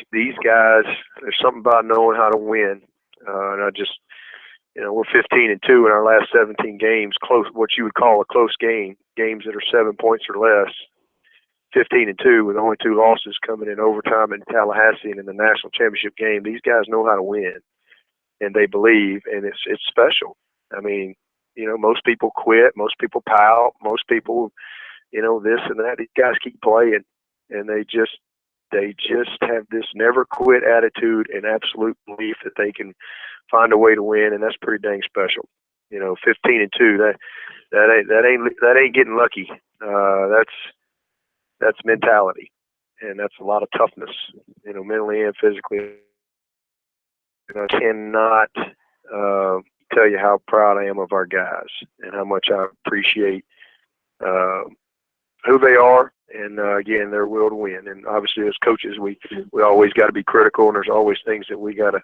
these guys. There's something about knowing how to win. And I just, we're 15-2 in our last 17 games, close, what you would call a close game, games that are 7 points or less. 15-2 with only 2 losses coming in overtime in Tallahassee and in the national championship game. These guys know how to win, and they believe, and it's special. I mean, most people quit, most people pout, most people, this and that. These guys keep playing, and they just have this never quit attitude and absolute belief that they can find a way to win, and that's pretty dang special. 15-2, that ain't getting lucky. That's mentality, and that's a lot of toughness, mentally and physically. And I cannot tell you how proud I am of our guys and how much I appreciate who they are and again, their will to win. And obviously, as coaches, we always got to be critical, and there's always things that we got to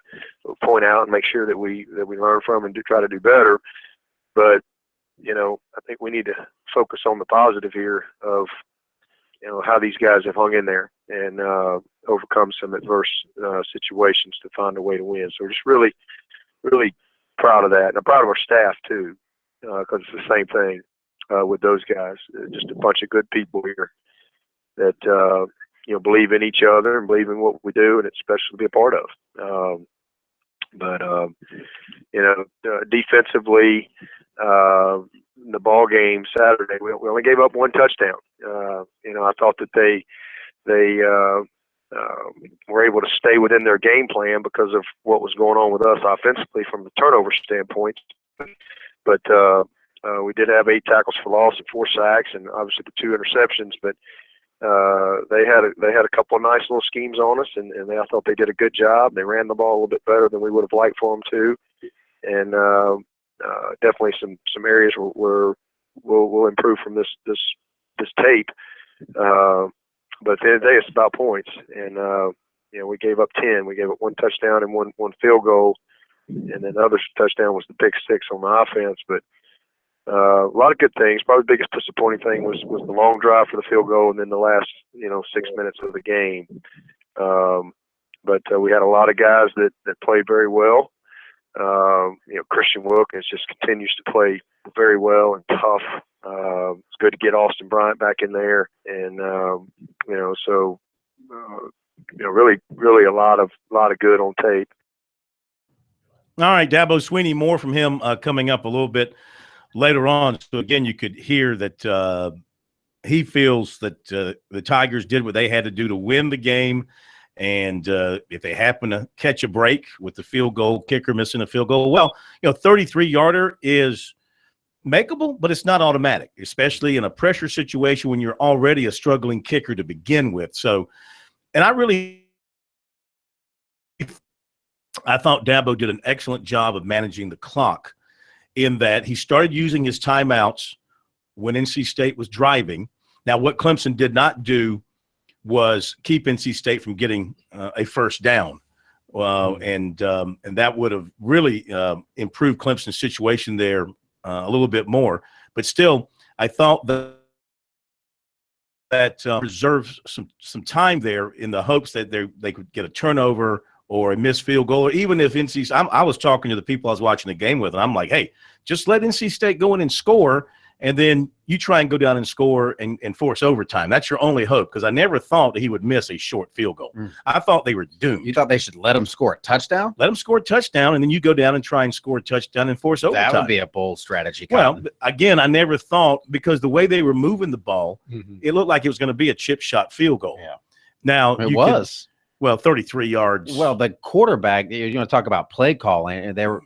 point out and make sure that we learn from and try to do better. But I think we need to focus on the positive here of how these guys have hung in there and overcome some adverse situations to find a way to win. So we're just really, really proud of that, and I'm proud of our staff too, because it's the same thing with those guys. Just a bunch of good people here that believe in each other and believe in what we do, and it's special to be a part of. Defensively, in the ball game Saturday, we only gave up one touchdown. I thought that they were able to stay within their game plan because of what was going on with us offensively from the turnover standpoint. But we did have 8 tackles for loss and 4 sacks, and obviously the 2 interceptions. But they had a couple of nice little schemes on us, and I thought they did a good job. They ran the ball a little bit better than we would have liked for them to, and definitely some areas where we'll improve from this tape. But at the end of the day, it's about points, and we gave up 10. We gave up 1 touchdown and one field goal, and then the other touchdown was the pick 6 on the offense. But a lot of good things. Probably the biggest disappointing thing was the long drive for the field goal, and then the last 6 minutes of the game. But we had a lot of guys that played very well. Christian Wilkins just continues to play very well and tough. It's good to get Austin Bryant back in there, and really, really a lot of good on tape. All right, Dabo Swinney, more from him coming up a little bit later on. So again, you could hear that he feels that the Tigers did what they had to do to win the game. And if they happen to catch a break with the field goal kicker missing a field goal, 33-yarder is makeable, but it's not automatic, especially in a pressure situation when you're already a struggling kicker to begin with. So, and I thought Dabo did an excellent job of managing the clock in that he started using his timeouts when NC State was driving. Now, what Clemson did not do was keep NC State from getting a first down. And that would have really improved Clemson's situation there a little bit more. But still, I thought that reserves some time there in the hopes that they could get a turnover or a missed field goal, or even if I was talking to the people I was watching the game with, and I'm like, hey, just let NC State go in and score, and then you try and go down and score and force overtime. That's your only hope, because I never thought that he would miss a short field goal. I thought they were doomed. You thought they should let him score a touchdown? Let him score a touchdown, and then you go down and try and score a touchdown and force overtime. That would be a bold strategy. Well, again, I never thought, because the way they were moving the ball, it looked like it was going to be a chip shot field goal. Yeah. Now it was. 33 yards. Well, the quarterback, you're going to talk about play calling, and they were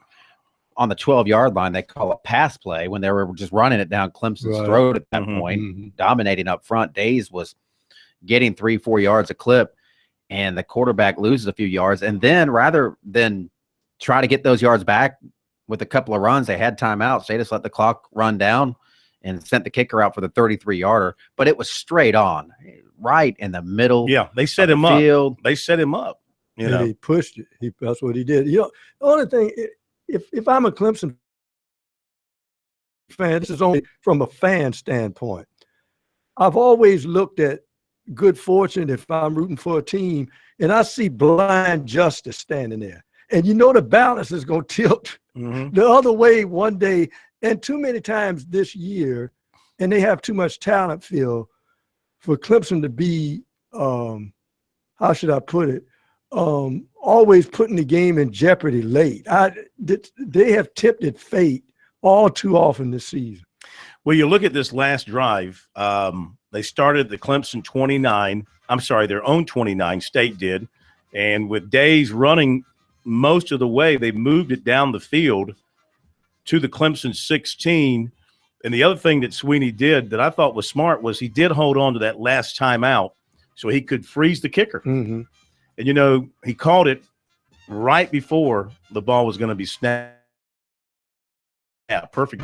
on the 12-yard line. They call a pass play when they were just running it down Clemson's throat at that point, dominating up front. Days was getting 3-4 yards a clip, and the quarterback loses a few yards. And then rather than try to get those yards back with a couple of runs, they had timeouts. They just let the clock run down and sent the kicker out for the 33-yarder. But it was straight on, right in the middle. Yeah, they set him up. They set him up. He pushed it. That's what he did. The only thing, if I'm a Clemson fan, this is only from a fan standpoint. I've always looked at good fortune if I'm rooting for a team, and I see blind justice standing there. And the balance is going to tilt the other way one day. And too many times this year, and they have too much talent, Phil, for Clemson to be, how should I put it, always putting the game in jeopardy late. They have tipped at fate all too often this season. Well, you look at this last drive. They started the Clemson 29. I'm sorry, their own 29. State did, and with Days running most of the way, they moved it down the field to the Clemson 16. And the other thing that Swinney did that I thought was smart was he did hold on to that last timeout so he could freeze the kicker. And, he called it right before the ball was going to be snapped. Yeah, perfect.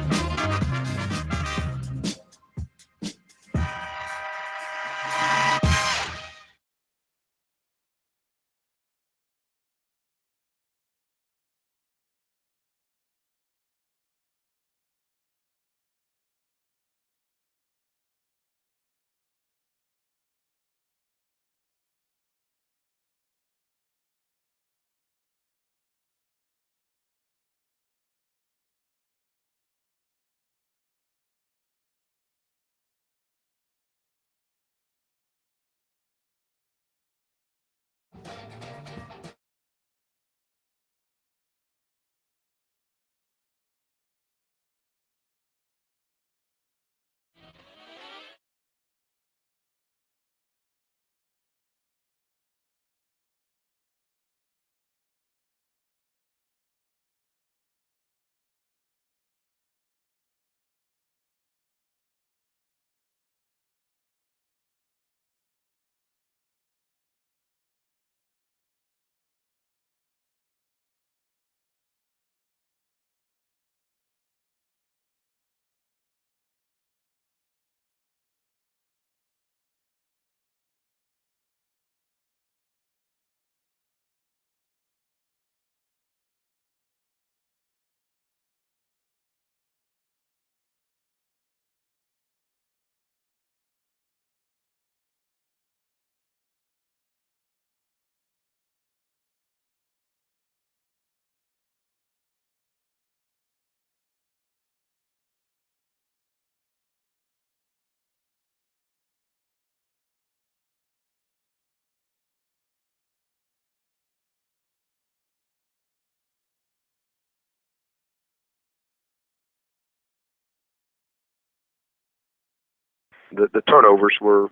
the turnovers were.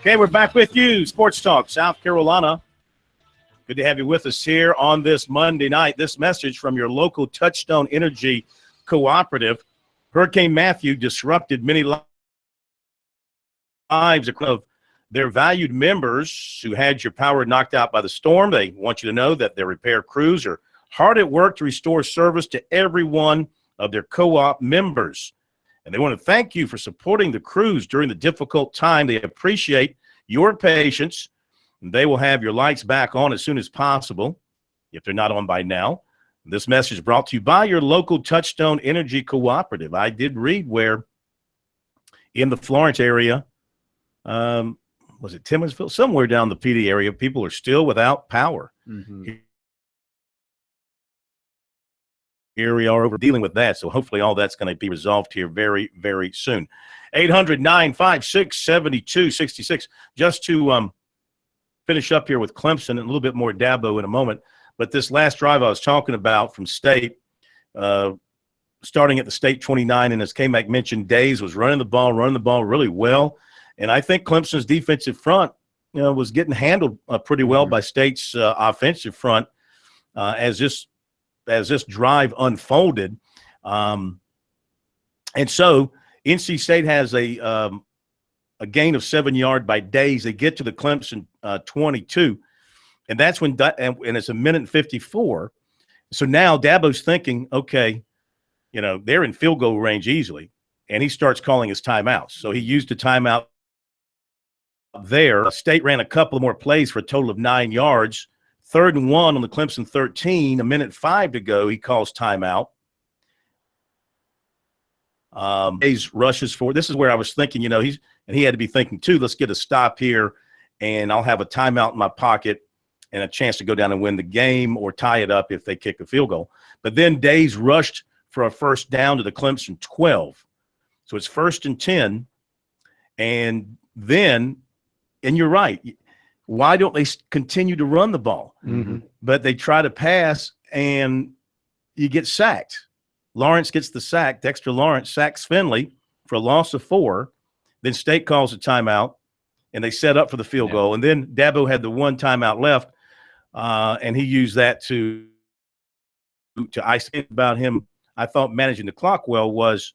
Okay, we're back with you, Sports Talk, South Carolina. Good to have you with us here on this Monday night. This message from your local Touchstone Energy Cooperative. Hurricane Matthew disrupted many lives of their valued members who had your power knocked out by the storm. They want you to know that their repair crews are hard at work to restore service to every one of their co-op members. And they want to thank you for supporting the crews during the difficult time. They appreciate your patience. They will have your lights back on as soon as possible, if they're not on by now. This message brought to you by your local Touchstone Energy Cooperative. I did read where in the Florence area, was it Timmonsville? Somewhere down the PD area, people are still without power. Mm-hmm. Here we are over dealing with that, so hopefully all that's going to be resolved here very, very soon. 800-956-7266. Just to finish up here with Clemson and a little bit more Dabo in a moment, but this last drive I was talking about from State, starting at the State 29, and as K-Mac mentioned, Days was running the ball really well, and I think Clemson's defensive front was getting handled pretty well by State's offensive front as this drive unfolded. And so NC State has a gain of 7 yards by Days. They get to the Clemson 22, and that's when and it's a minute and 54. So now Dabo's thinking, okay, they're in field goal range easily, and he starts calling his timeouts. So he used a timeout there. State ran a couple of more plays for a total of 9 yards. 3rd and 1 on the Clemson 13, a minute 5 to go. He calls timeout. Days rushes forward. This is where I was thinking, he had to be thinking too, let's get a stop here, and I'll have a timeout in my pocket and a chance to go down and win the game or tie it up if they kick a field goal. But then Days rushed for a first down to the Clemson 12. So it's 1st and 10. And then, and you're right, why don't they continue to run the ball? Mm-hmm. But they try to pass, and you get sacked. Lawrence gets the sack. Dexter Lawrence sacks Finley for a loss of 4. Then State calls a timeout, and they set up for the field goal. And then Dabo had the one timeout left, and he used that to ice about him. I thought managing the clock well was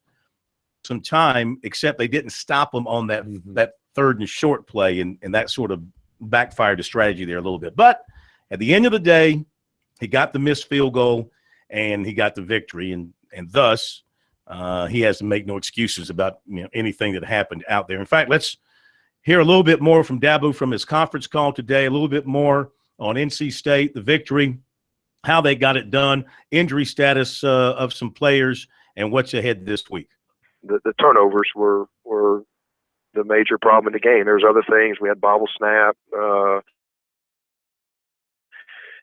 some time, except they didn't stop them on that that third and short play, and that sort of backfired the strategy there a little bit. But at the end of the day, he got the missed field goal, and he got the victory, and thus he has to make no excuses about anything that happened out there. In fact, let's hear a little bit more from Dabo from his conference call today, a little bit more on NC State, the victory, how they got it done, injury status of some players, and what's ahead this week. The turnovers were the major problem in the game. There's other things. We had bobble snap,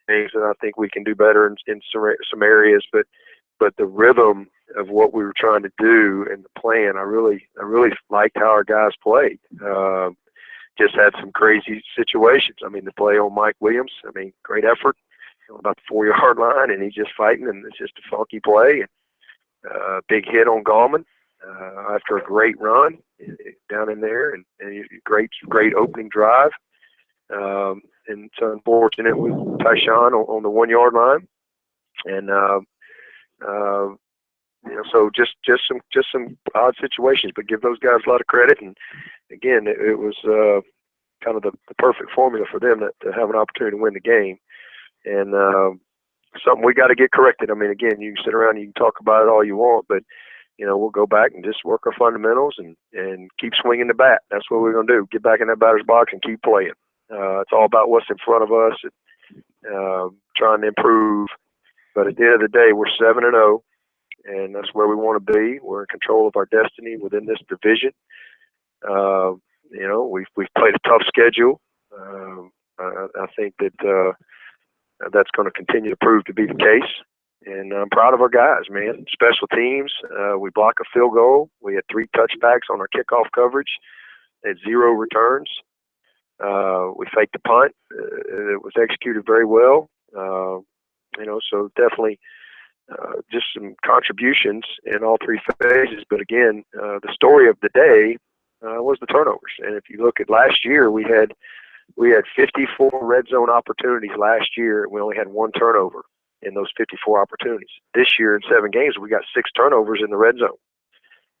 things that I think we can do better in some areas, but the rhythm of what we were trying to do and the plan, I really liked how our guys played. Just had some crazy situations. I mean, the play on Mike Williams, great effort about the 4-yard line, and he's just fighting, and it's just a funky play. Big hit on Gallman after a great run down in there, and great opening drive. And it's unfortunate with Tyshawn on the 1-yard line, and so just some odd situations, but give those guys a lot of credit. And again, it was kind of the perfect formula for them to have an opportunity to win the game. And something we got to get corrected. Again, you can sit around and you can talk about it all you want, but we'll go back and just work our fundamentals and keep swinging the bat. That's what we're going to do. Get back in that batter's box and keep playing. It's all about what's in front of us and trying to improve. But at the end of the day, we're 7-0, and that's where we want to be. We're in control of our destiny within this division. We've played a tough schedule. I think that that's going to continue to prove to be the case. And I'm proud of our guys, man. Special teams, we blocked a field goal. We had 3 touchbacks on our kickoff coverage. They had 0 returns. We faked the punt. It was executed very well. So definitely just some contributions in all 3 phases. But again, the story of the day was the turnovers. And if you look at last year, we had 54 red zone opportunities last year. We only had 1 turnover in those 54 opportunities. This year in 7 games, we got 6 turnovers in the red zone.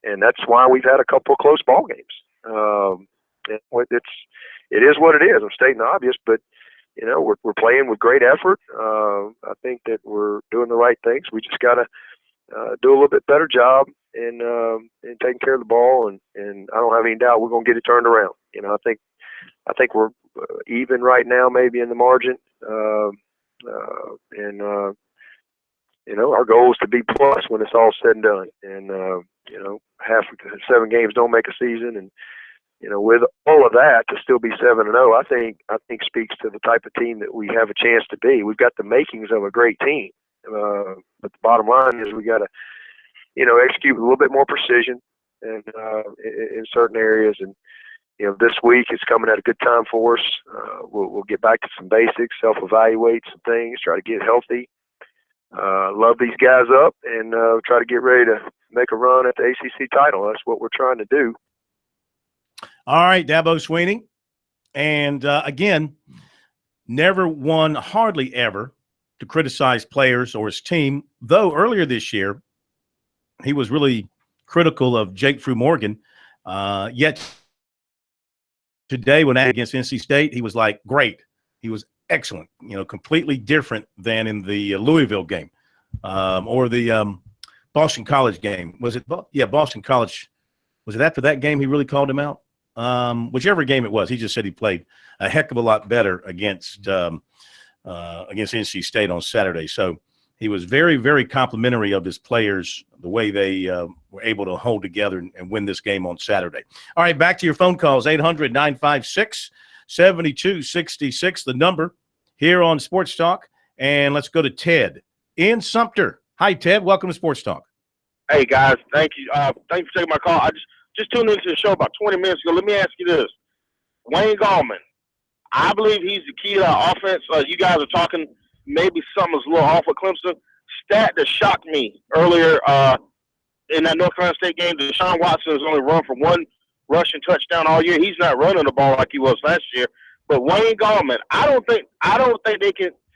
And that's why we've had a couple of close ball games. It is what it is. I'm stating the obvious, but we're playing with great effort. I think that we're doing the right things. We just got to do a little bit better job in taking care of the ball, and I don't have any doubt we're going to get it turned around. I think we're even right now, maybe in the margin, and our goal is to be plus when it's all said and done. And 7 games don't make a season, and with all of that, to still be 7-0, I think speaks to the type of team that we have a chance to be. We've got the makings of a great team, but the bottom line is we got to, execute with a little bit more precision and in certain areas. And this week it's coming at a good time for us. We'll get back to some basics, self-evaluate some things, try to get healthy, love these guys up, and try to get ready to make a run at the ACC title. That's what we're trying to do. All right, Dabo Swinney. And again, never one, hardly ever, to criticize players or his team, though earlier this year he was really critical of Jake Frew Morgan. Yet today, when against NC State, he was like, great. He was excellent, completely different than in the Louisville game or the Boston College game. Was it? Yeah, Boston College. Was it after that game he really called him out? Whichever game it was, he just said he played a heck of a lot better against NC State on Saturday. So he was very, very complimentary of his players, the way they were able to hold together and win this game on Saturday. All right, back to your phone calls, 800-956-7266, the number here on Sports Talk. And let's go to Ted in Sumter. Hi, Ted. Welcome to Sports Talk. Hey, guys. Thank you. Thanks for taking my call. I just tuned into the show about 20 minutes ago. Let me ask you this. Wayne Gallman, I believe he's the key to our offense. You guys are talking maybe something's a little off with Clemson. Stat that shocked me earlier in that North Carolina State game, Deshaun Watson has only run for 1 rushing touchdown all year. He's not running the ball like he was last year. But Wayne Gallman, I don't think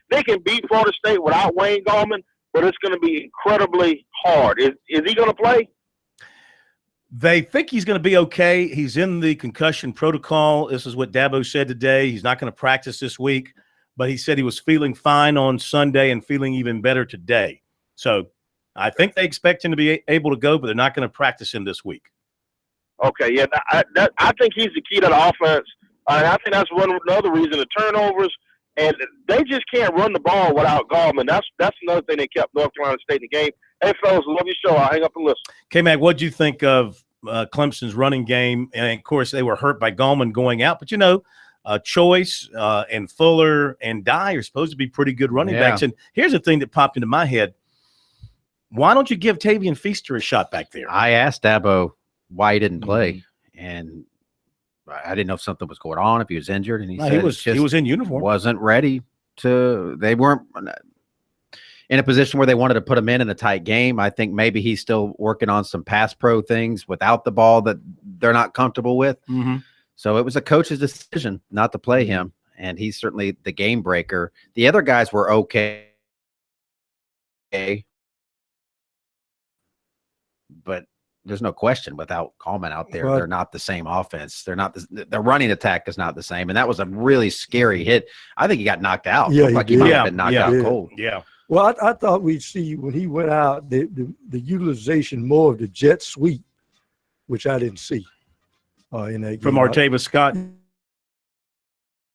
they can beat Florida State without Wayne Gallman, but it's going to be incredibly hard. Is he going to play? They think he's going to be okay. He's in the concussion protocol. This is what Dabo said today. He's not going to practice this week, but he said he was feeling fine on Sunday and feeling even better today. So I think they expect him to be able to go, but they're not going to practice him this week. Okay, yeah, I think he's the key to the offense. And I think that's another reason, the turnovers. And they just can't run the ball without Gallman. That's another thing that kept North Carolina State in the game. Hey, fellas, love your show. I'll hang up and listen. K-Mac, what do you think of Clemson's running game? And, of course, they were hurt by Gallman going out. But, Choice and Fuller and Dye are supposed to be pretty good running backs. And here's the thing that popped into my head. Why don't you give Tavian Feaster a shot back there? I asked Dabo why he didn't play, and I didn't know if something was going on, if he was injured, and he said he was in uniform. Wasn't ready to – they weren't in a position where they wanted to put him in a tight game. I think maybe he's still working on some pass pro things without the ball that they're not comfortable with. Mm-hmm. So it was a coach's decision not to play him, and he's certainly the game breaker. The other guys were okay, but there's no question without Coleman out there, they're not the same offense. They're not the running attack is not the same, and that was a really scary hit. I think he got knocked out. Yeah, Looked like he might have been knocked out cold. Yeah. Well, I thought we'd see when he went out the utilization more of the jet sweep, which I didn't see in that game. From Artavis Scott.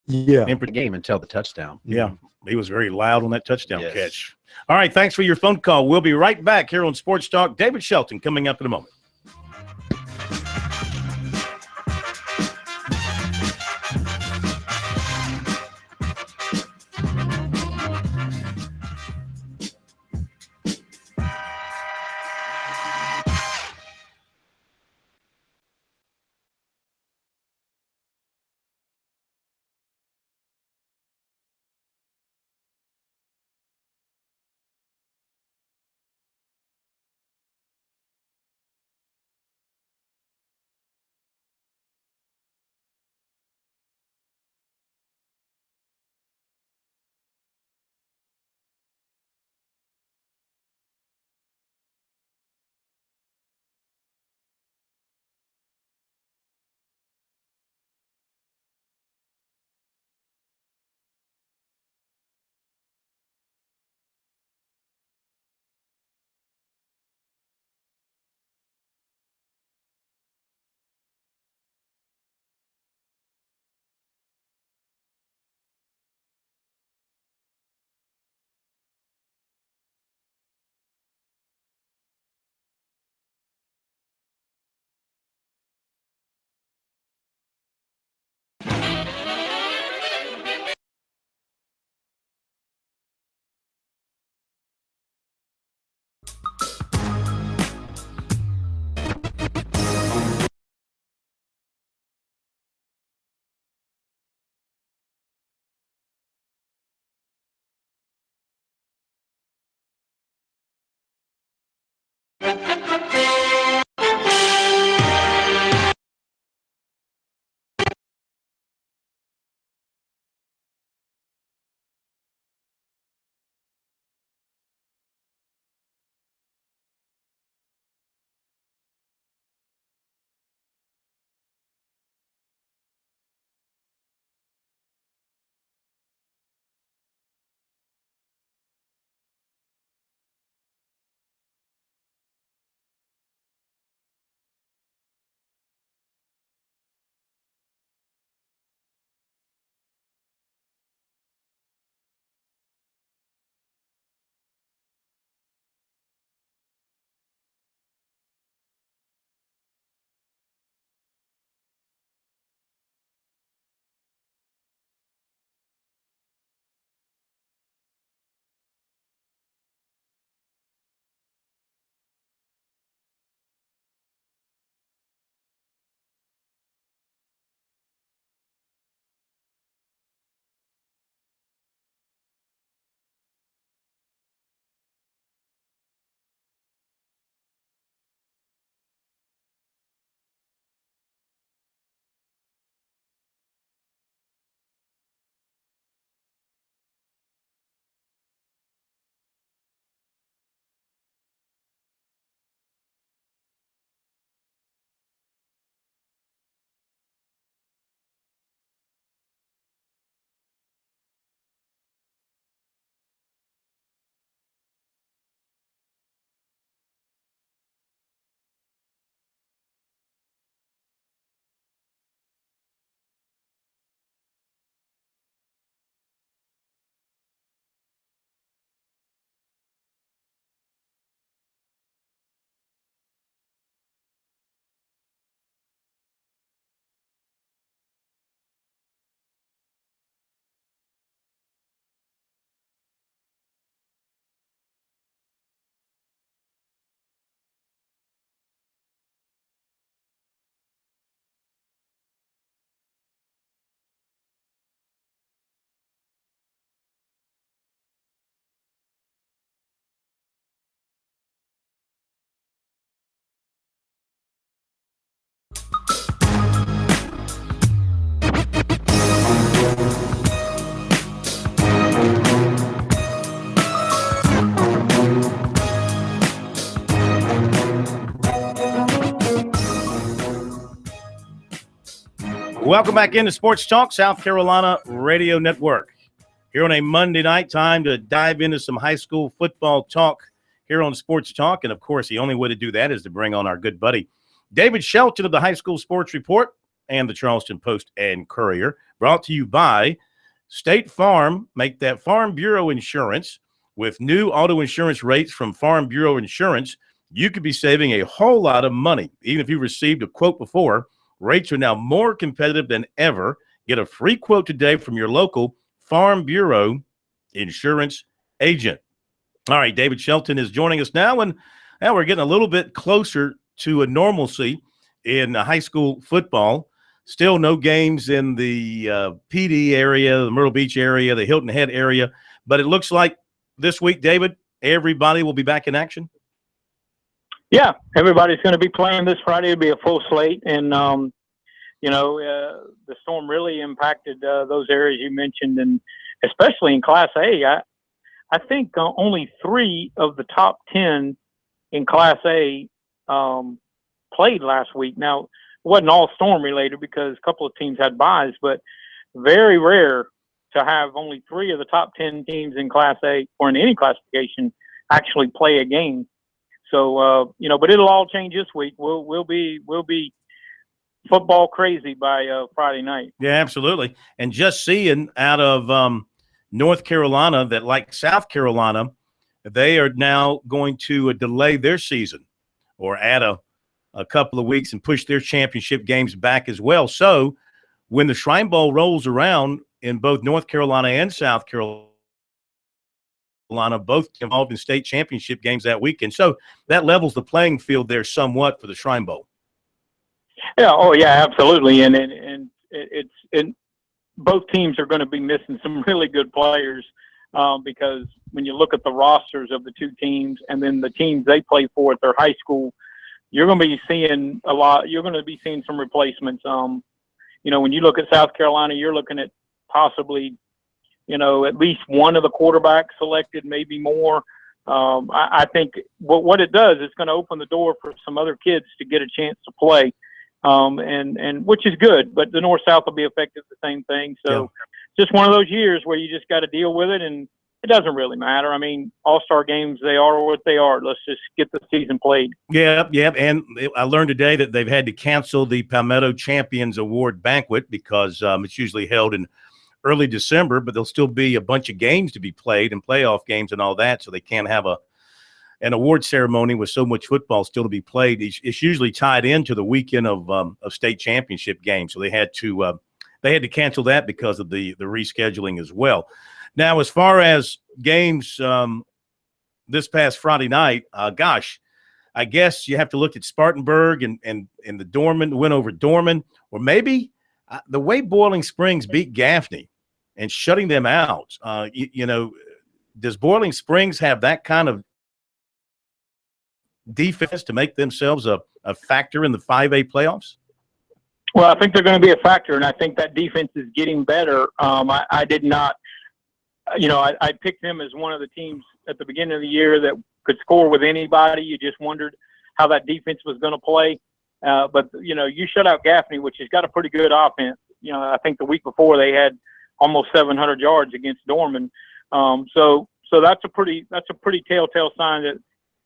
Yeah. In the game until the touchdown. Yeah. He was very loud on that touchdown catch. All right. Thanks for your phone call. We'll be right back here on Sports Talk. David Shelton coming up in a moment. Welcome back into Sports Talk, South Carolina Radio Network. Here on a Monday night, time to dive into some high school football talk here on Sports Talk. And, of course, the only way to do that is to bring on our good buddy, David Shelton of the High School Sports Report and the Charleston Post and Courier, brought to you by State Farm. Make that Farm Bureau insurance. With new auto insurance rates from Farm Bureau Insurance, you could be saving a whole lot of money. Even if you received a quote before, rates are now more competitive than ever. Get a free quote today from your local Farm Bureau insurance agent. All right, David Shelton is joining us now, and now we're getting a little bit closer to a normalcy in high school football. Still no games in the PD area, the Myrtle Beach area, the Hilton Head area, but it looks like this week, David, everybody will be back in action. Yeah, everybody's going to be playing this Friday. It'll be a full slate, and the storm really impacted those areas you mentioned, and especially in Class A. I think only 3 of the top 10 in Class A played last week. Now, it wasn't all storm related because a couple of teams had byes, but very rare to have only 3 of the top 10 teams in Class A or in any classification actually play a game. So, but it'll all change this week. We'll be football crazy by Friday night. Yeah, absolutely. And just seeing out of North Carolina that, like South Carolina, they are now going to delay their season or add a couple of weeks and push their championship games back as well. So when the Shrine Bowl rolls around in both North Carolina and South Carolina, both involved in state championship games that weekend. So that levels the playing field there somewhat for the Shrine Bowl. Yeah. Oh, yeah, absolutely. And both teams are going to be missing some really good players because when you look at the rosters of the 2 teams and then the teams they play for at their high school, you're going to be seeing a lot. You're going to be seeing some replacements. When you look at South Carolina, you're looking at possibly, at least one of the quarterbacks selected, maybe more. I think what it does, it's going to open the door for some other kids to get a chance to play. And which is good, but the North-South will be affected the same thing. So just one of those years where you just got to deal with it, and it doesn't really matter. I mean, all-star games, they are what they are. Let's just get the season played. Yeah. And I learned today that they've had to cancel the Palmetto Champions Award banquet because it's usually held in early December, but there'll still be a bunch of games to be played and playoff games and all that, so they can't have an award ceremony with so much football still to be played. It's usually tied into the weekend of state championship games, so they had to cancel that because of the rescheduling as well. Now, as far as games this past Friday night, I guess you have to look at Spartanburg and the Dorman win over Dorman, or maybe the way Boiling Springs beat Gaffney and shutting them out. Does Boiling Springs have that kind of defense to make themselves a factor in the 5A playoffs? Well, I think they're going to be a factor, and I think that defense is getting better. I did not, I picked them as one of the teams at the beginning of the year that could score with anybody. You just wondered how that defense was going to play. But you shut out Gaffney, which has got a pretty good offense. I think the week before they had almost 700 yards against Dorman. So that's a pretty telltale sign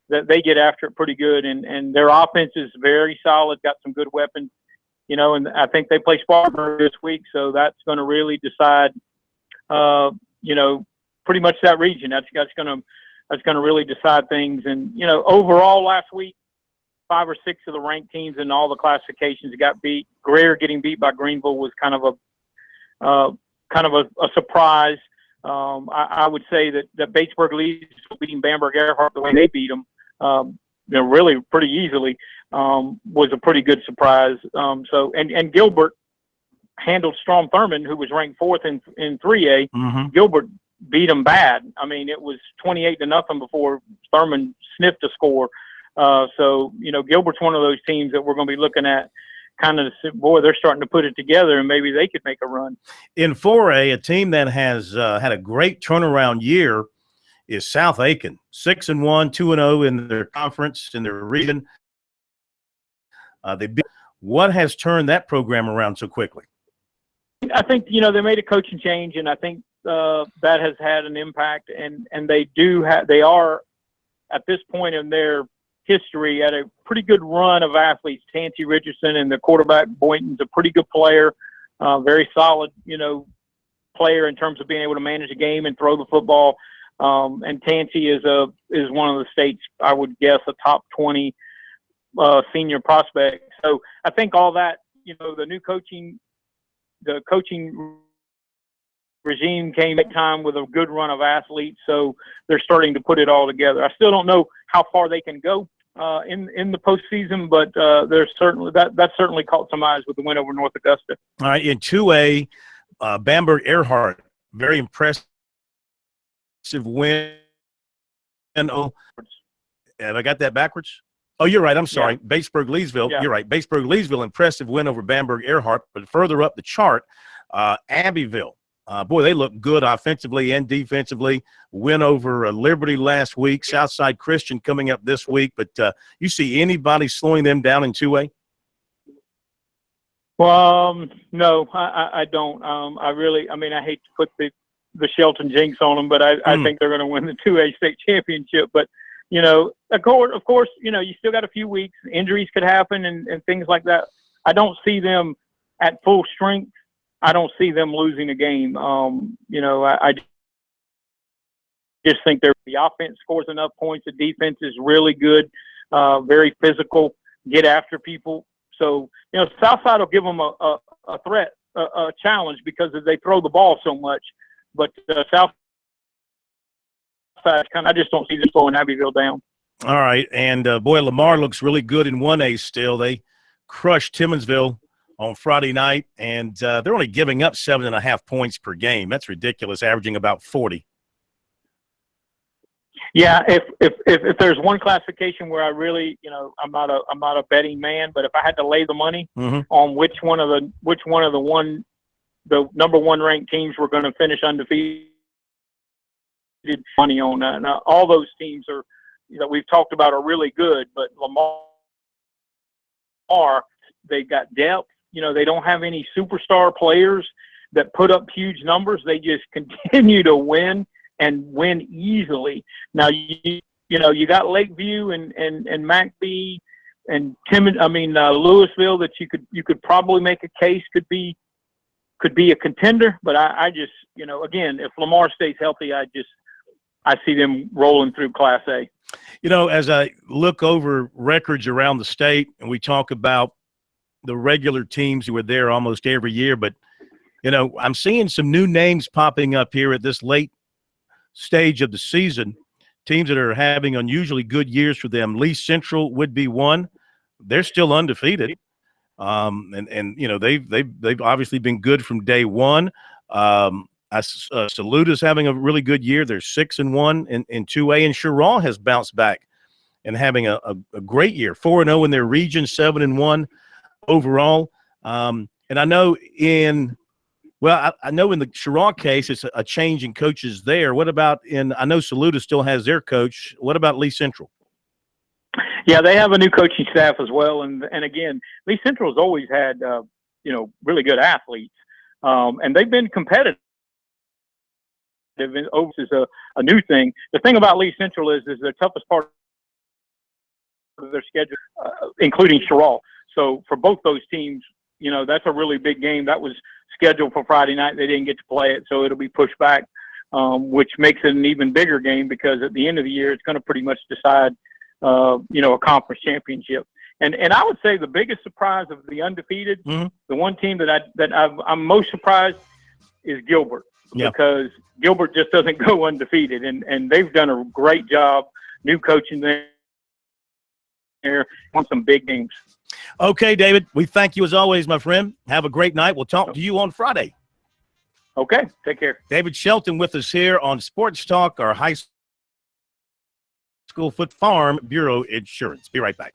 that they get after it pretty good, and their offense is very solid, got some good weapons, and I think they play Spartanburg this week, so that's going to really decide, pretty much that region. That's going to really decide things. And overall last week, 5 or 6 of the ranked teams in all the classifications got beat. Greer getting beat by Greenville was kind of a surprise. I would say that Batesburg leads beating Bamberg Earhart the way they beat them, really pretty easily, was a pretty good surprise. And Gilbert handled Strom Thurmond, who was ranked 4th in 3A. Mm-hmm. Gilbert beat them bad. I mean, it was 28-0 before Thurmond sniffed a score. Gilbert's one of those teams that we're going to be looking at kind of, boy, they're starting to put it together, and maybe they could make a run. In 4A, a team that has had a great turnaround year is South Aiken, 6-1, 2-0 in their conference, in their region. What has turned that program around so quickly? I think they made a coaching change, and I think that has had an impact. And they are at this point in their history at a pretty good run of athletes. Tancy Richardson and the quarterback Boynton's a pretty good player, very solid, player in terms of being able to manage a game and throw the football. And Tancy is one of the state's, I would guess, a top 20 senior prospect. So I think all that, the coaching regime came at time with a good run of athletes, so they're starting to put it all together. I still don't know how far they can go in the postseason, but there's certainly that certainly caught some eyes with the win over North Augusta. All right, in 2A, Bamberg Earhart, very impressive win. Oh, have I got that backwards? Oh, you're right. I'm sorry. Yeah. Batesburg-Leesville. Yeah. You're right. Batesburg-Leesville, impressive win over Bamberg Earhart. But further up the chart, Abbeville. Boy, they look good offensively and defensively. Win over Liberty last week. Southside Christian coming up this week. But you see anybody slowing them down in 2A? Well, no, I don't. I hate to put the Shelton jinx on them, but I think they're going to win the 2A state championship. But, of course, you still got a few weeks. Injuries could happen and things like that. I don't see them at full strength. I don't see them losing a game. I just think the offense scores enough points. The defense is really good, very physical, get after people. So, Southside will give them a threat, a challenge, because they throw the ball so much. But Southside, I just don't see them slowing Abbeville down. All right. And, Lamar looks really good in 1A still. They crushed Timmonsville on Friday night, and they're only giving up 7.5 points per game. That's ridiculous, averaging about 40. Yeah, if there's one classification where I really, I'm not a betting man, but if I had to lay the money on which one of the number one ranked teams were going to finish undefeated, money on that. Now, all those teams that we've talked about are really good, but Lamar, they got depth. They don't have any superstar players that put up huge numbers. They just continue to win and win easily. Now, you got Lakeview and McBee and Louisville that you could probably make a case could be a contender. But I just, again, if Lamar stays healthy, I see them rolling through Class A. As I look over records around the state, and we talk about the regular teams who are there almost every year, but I'm seeing some new names popping up here at this late stage of the season, teams that are having unusually good years for them. Lee Central would be one. They're still undefeated. They've obviously been good from day one. Saluta's having a really good year. They're 6-1 in 2A, and Sharon has bounced back and having a great year. 4-0 in their region, 7-1 overall. And I know I know in the Sharon case, it's a change in coaches there. What about I know Saluda still has their coach. What about Lee Central? Yeah, they have a new coaching staff as well. And again, Lee Central's always had, really good athletes. And they've been competitive. This is a new thing. The thing about Lee Central is the toughest part of their schedule, including Sharon. So for both those teams, that's a really big game. That was scheduled for Friday night. They didn't get to play it, so it'll be pushed back, which makes it an even bigger game because at the end of the year, it's going to pretty much decide, a conference championship. And I would say the biggest surprise of the undefeated, the one team that I'm most surprised is Gilbert, because Gilbert just doesn't go undefeated, and they've done a great job. New coaching there, won some big games. Okay, David, we thank you as always, my friend. Have a great night. We'll talk to you on Friday. Okay, take care. David Shelton with us here on Sports Talk, our high school foot farm Bureau Insurance. Be right back.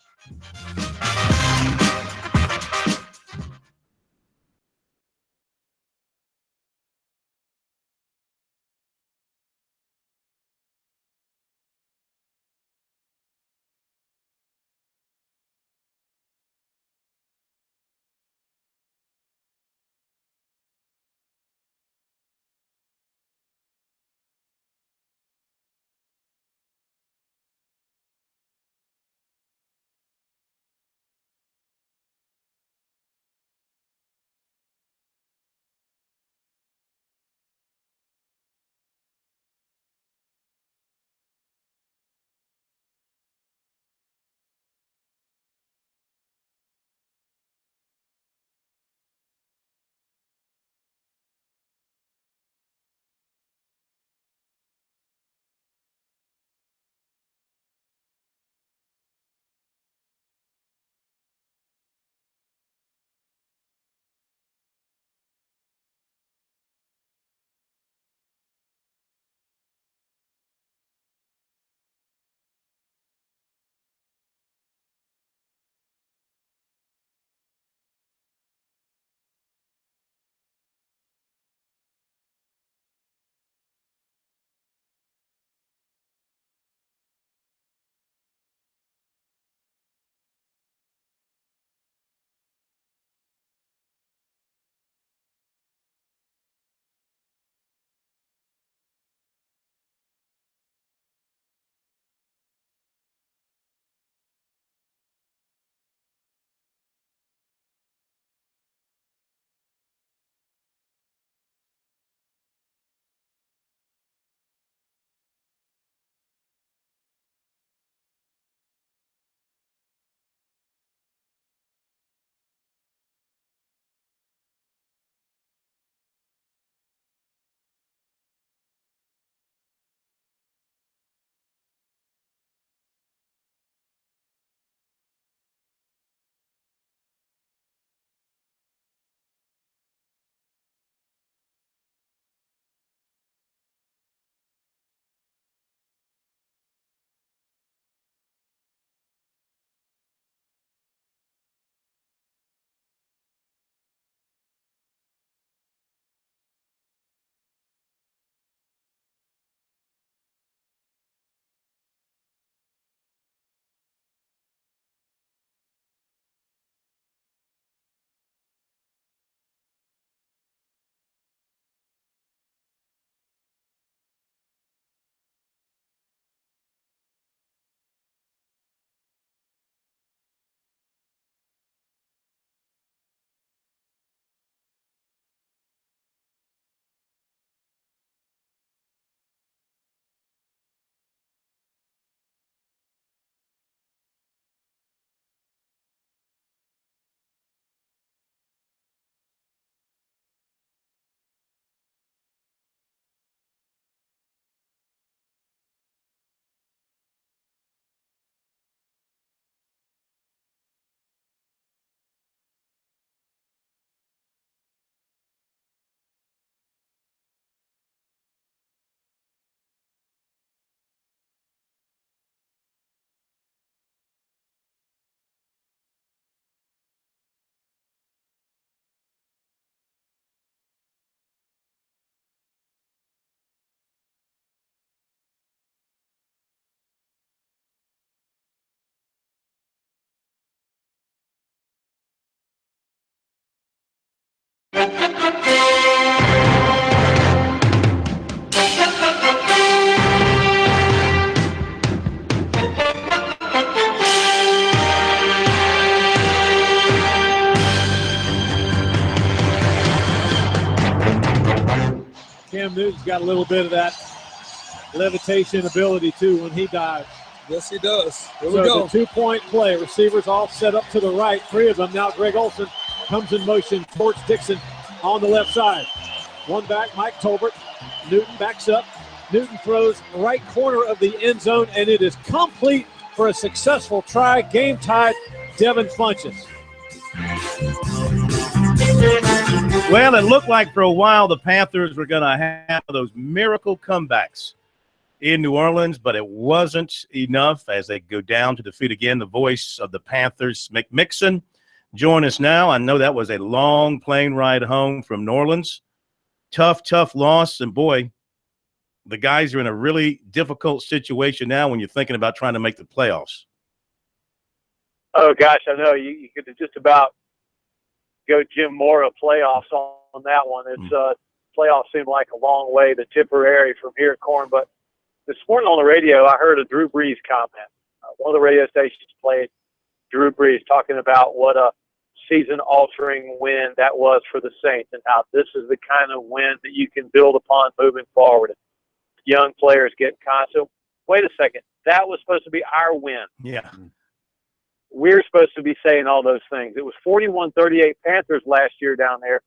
Cam Newton's got a little bit of that levitation ability, too, when he dives. Yes, he does. Here So we go. the 2-point play. Receivers all set up to the right. 3 of them. Now Greg Olson comes in motion towards Dixon on the left side. One back, Mike Tolbert. Newton backs up. Newton throws right corner of the end zone, and it is complete for a successful try. Game tied, Devin Funches. Well, it looked like for a while the Panthers were going to have those miracle comebacks in New Orleans, but it wasn't enough as they go down to defeat again. The voice of the Panthers, Mick Mixon, join us now. I know that was a long plane ride home from New Orleans. Tough loss, and boy, the guys are in a really difficult situation now when you're thinking about trying to make the playoffs. Oh, gosh, I know. You could just about go Jim Mora playoffs on that one. It's playoffs seem like a long way to Tipperary from here at Corn. But this morning on the radio, I heard a Drew Brees comment. One of the radio stations played Drew Brees talking about what a season-altering win that was for the Saints and how this is the kind of win that you can build upon moving forward. Young players get constant. Wait a second. That was supposed to be our win. Yeah. We're supposed to be saying all those things. It was 41-38 Panthers last year down there,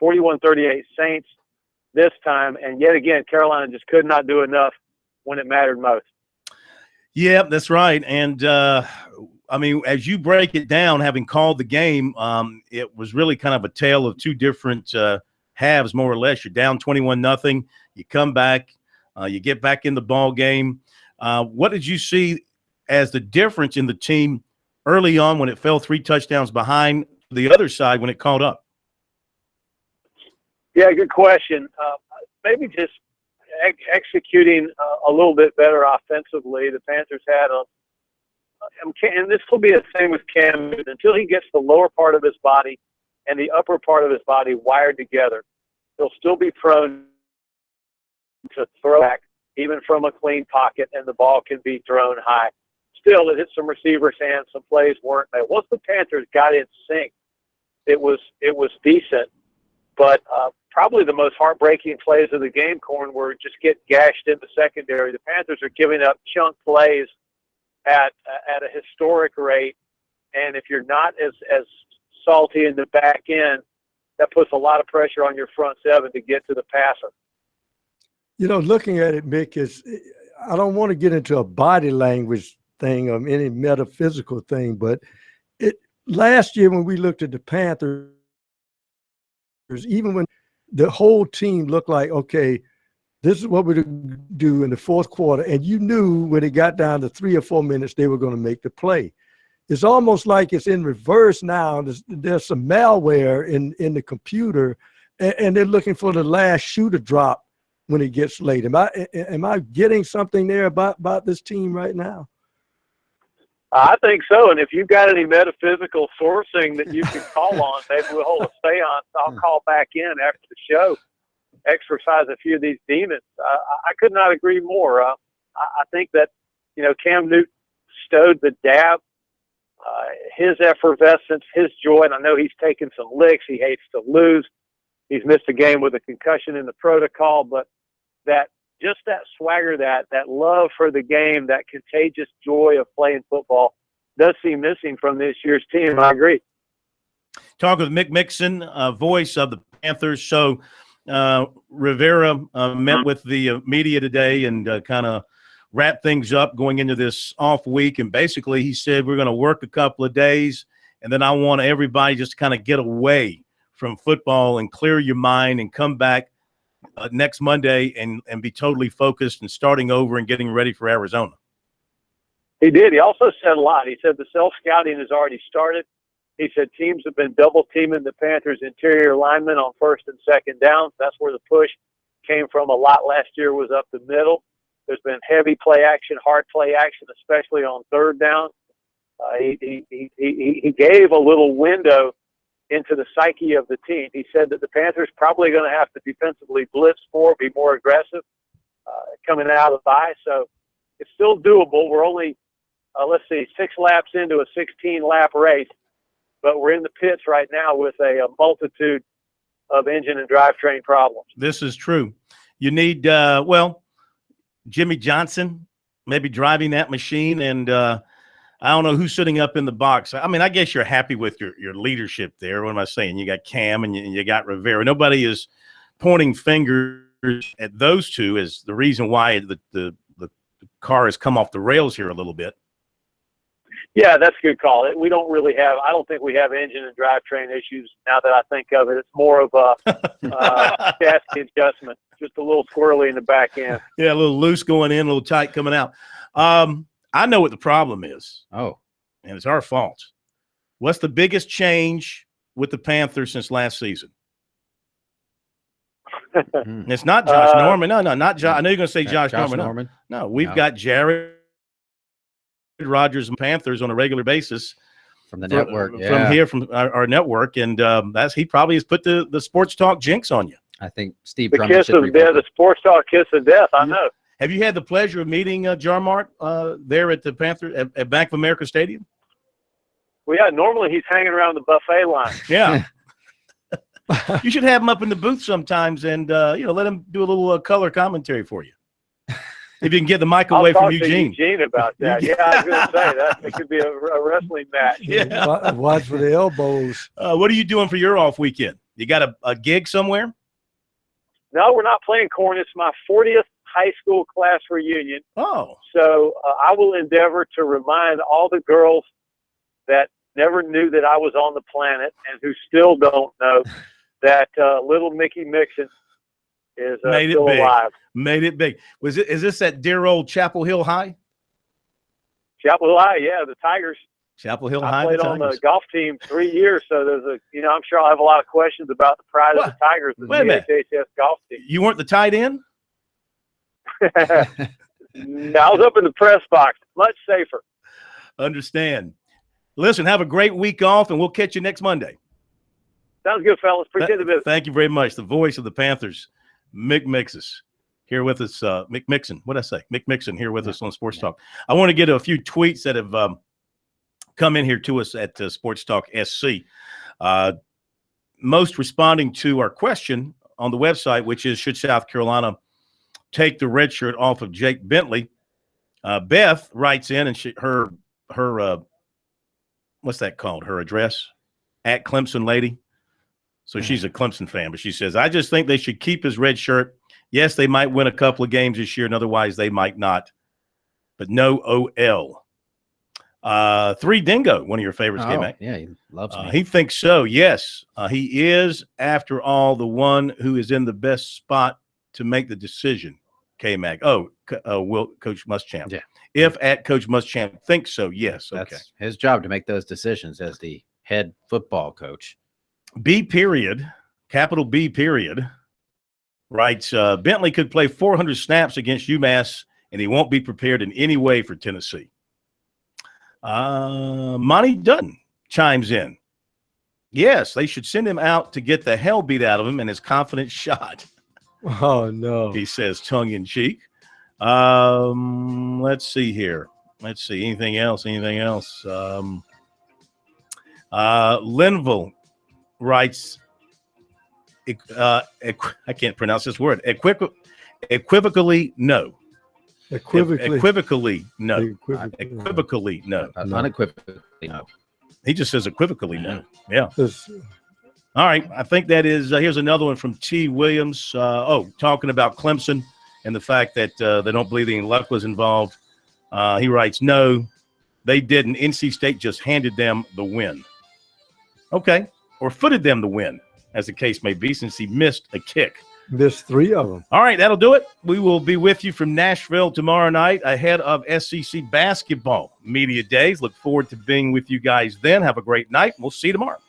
41-38 Saints this time, and yet again, Carolina just could not do enough when it mattered most. Yeah, that's right. And, I mean, as you break it down, having called the game, it was really kind of a tale of two different halves, more or less. You're down 21-0. You come back. You get back in the ball game. What did you see as the difference in the team early on when it fell 3 touchdowns behind, the other side when it caught up? Yeah, good question. Maybe just executing a little bit better offensively. The Panthers had and this will be a thing with Cam, until he gets the lower part of his body and the upper part of his body wired together, he'll still be prone to throw back even from a clean pocket, and the ball can be thrown high. Still, it hit some receivers' hands. Some plays weren't made. Once the Panthers got in sync, it was decent. But probably the most heartbreaking plays of the game, Corn, were just get gashed in the secondary. The Panthers are giving up chunk plays at a historic rate, and if you're not as salty in the back end, that puts a lot of pressure on your front seven to get to the passer. You know, looking at it, Mick, I don't want to get into a body language thing or any metaphysical thing, but last year when we looked at the Panthers, even when the whole team looked like, okay, this is what we're going to do in the fourth quarter, and you knew when it got down to 3 or 4 minutes they were going to make the play. It's almost like it's in reverse now. There's some malware in the computer, and they're looking for the last shoe to drop when it gets late. Am I getting something there about this team right now? I think so. And if you've got any metaphysical sourcing that you can call on, maybe we'll hold a seance. I'll call back in after the show, exercise a few of these demons. I could not agree more. I think that, Cam Newton stowed the dab, his effervescence, his joy. And I know he's taken some licks. He hates to lose. He's missed a game with a concussion in the protocol, but that swagger, that love for the game, that contagious joy of playing football does seem missing from this year's team. I agree. Talk with Mick Mixon, voice of the Panthers. So Rivera met with the media today and kind of wrapped things up going into this off week. And basically he said, we're going to work a couple of days, and then I want everybody just to kind of get away from football and clear your mind and come back next Monday and be totally focused and starting over and getting ready for Arizona. He did. He also said a lot. He said the self-scouting has already started. He said teams have been double-teaming the Panthers' interior linemen on first and second downs. That's where the push came from a lot last year, was up the middle. There's been heavy play action, hard play action, especially on third down. He gave a little window into the psyche of the team. He said that the Panthers probably going to have to defensively blitz more, be more aggressive coming out of the bye. So it's still doable. We're only, 6 laps into a 16-lap race, but we're in the pits right now with a multitude of engine and drivetrain problems. This is true. You need, Jimmy Johnson maybe driving that machine, and I don't know who's sitting up in the box. I mean, I guess you're happy with your leadership there. What am I saying? You got Cam and you got Rivera. Nobody is pointing fingers at those two as the reason why the car has come off the rails here a little bit. Yeah, that's a good call. We don't really have – I don't think we have engine and drivetrain issues now that I think of it. It's more of a chassis adjustment, just a little squirrely in the back end. Yeah, a little loose going in, a little tight coming out. I know what the problem is. Oh. And it's our fault. What's the biggest change with the Panthers since last season? It's not Josh Norman. No, not Josh. I know you're going to say Josh Norman. No, we've got Jared Rodgers and Panthers on a regular basis from the network. From here, from our network. And he probably has put the Sports Talk jinx on you. I think Steve the kiss of death, the Sports Talk kiss of death. I know. Have you had the pleasure of meeting Jarmart there at the Panther at Bank of America Stadium? Well, yeah. Normally he's hanging around the buffet line. Yeah. You should have him up in the booth sometimes, and let him do a little color commentary for you. If you can get the mic away from Eugene. Eugene about that. Yeah, I was going to say that it could be a wrestling match. Yeah. Watch for the elbows. What are you doing for your off weekend? You got a gig somewhere? No, we're not playing corn. It's my 40th high school class reunion. Oh. So I will endeavor to remind all the girls that never knew that I was on the planet and who still don't know that little Mickey Mixon is still alive. Made it big. Is this at dear old Chapel Hill High? Chapel Hill High, yeah, the Tigers. Chapel Hill High. I played on the golf team 3 years, so there's I'm sure I'll have a lot of questions about the pride of the Tigers, the CHHS golf team. You weren't the tight end? No, I was up in the press box, much safer. Understand. Listen, have a great week off, and we'll catch you next Monday. Sounds good, fellas. Appreciate the visit. Thank you very much. The voice of the Panthers, Mick Mixon, here with us. Mick Mixon. What did I say? Mick Mixon here with us on Sports Talk. I want to get a few tweets that have come in here to us at Sports Talk SC. Most responding to our question on the website, which is, should South Carolina take the red shirt off of Jake Bentley? Beth writes in, and her what's that called? Her address, at Clemson Lady. So she's a Clemson fan, but she says, I just think they should keep his red shirt. Yes, they might win a couple of games this year, and otherwise they might not. But no OL. 3 Dingo, one of your favorites, K-Mac. Yeah, he loves me. He thinks so, yes. He is, after all, the one who is in the best spot to make the decision, K-Mac. Coach Muschamp. Yeah. If at Coach Muschamp thinks so, yes. That's okay. his job to make those decisions as the head football coach. B period, capital B period, writes, Bentley could play 400 snaps against UMass, and he won't be prepared in any way for Tennessee. Monty Dutton chimes in. Yes, they should send him out to get the hell beat out of him and his confidence shot. Oh, no. He says tongue-in-cheek. Let's see here. Let's see. Anything else? Linville writes, I can't pronounce this word. Equivocally, no. Equivocally, no. Unequivocally, no. He just says equivocally, no. Yeah. All right. I think that is, here's another one from T. Williams. Talking about Clemson and the fact that they don't believe any luck was involved. He writes, no, they didn't. NC State just handed them the win. Okay. Or footed them the win, as the case may be, since he missed a kick. Missed 3 of them. All right, that'll do it. We will be with you from Nashville tomorrow night ahead of SEC basketball media days. Look forward to being with you guys then. Have a great night. We'll see you tomorrow.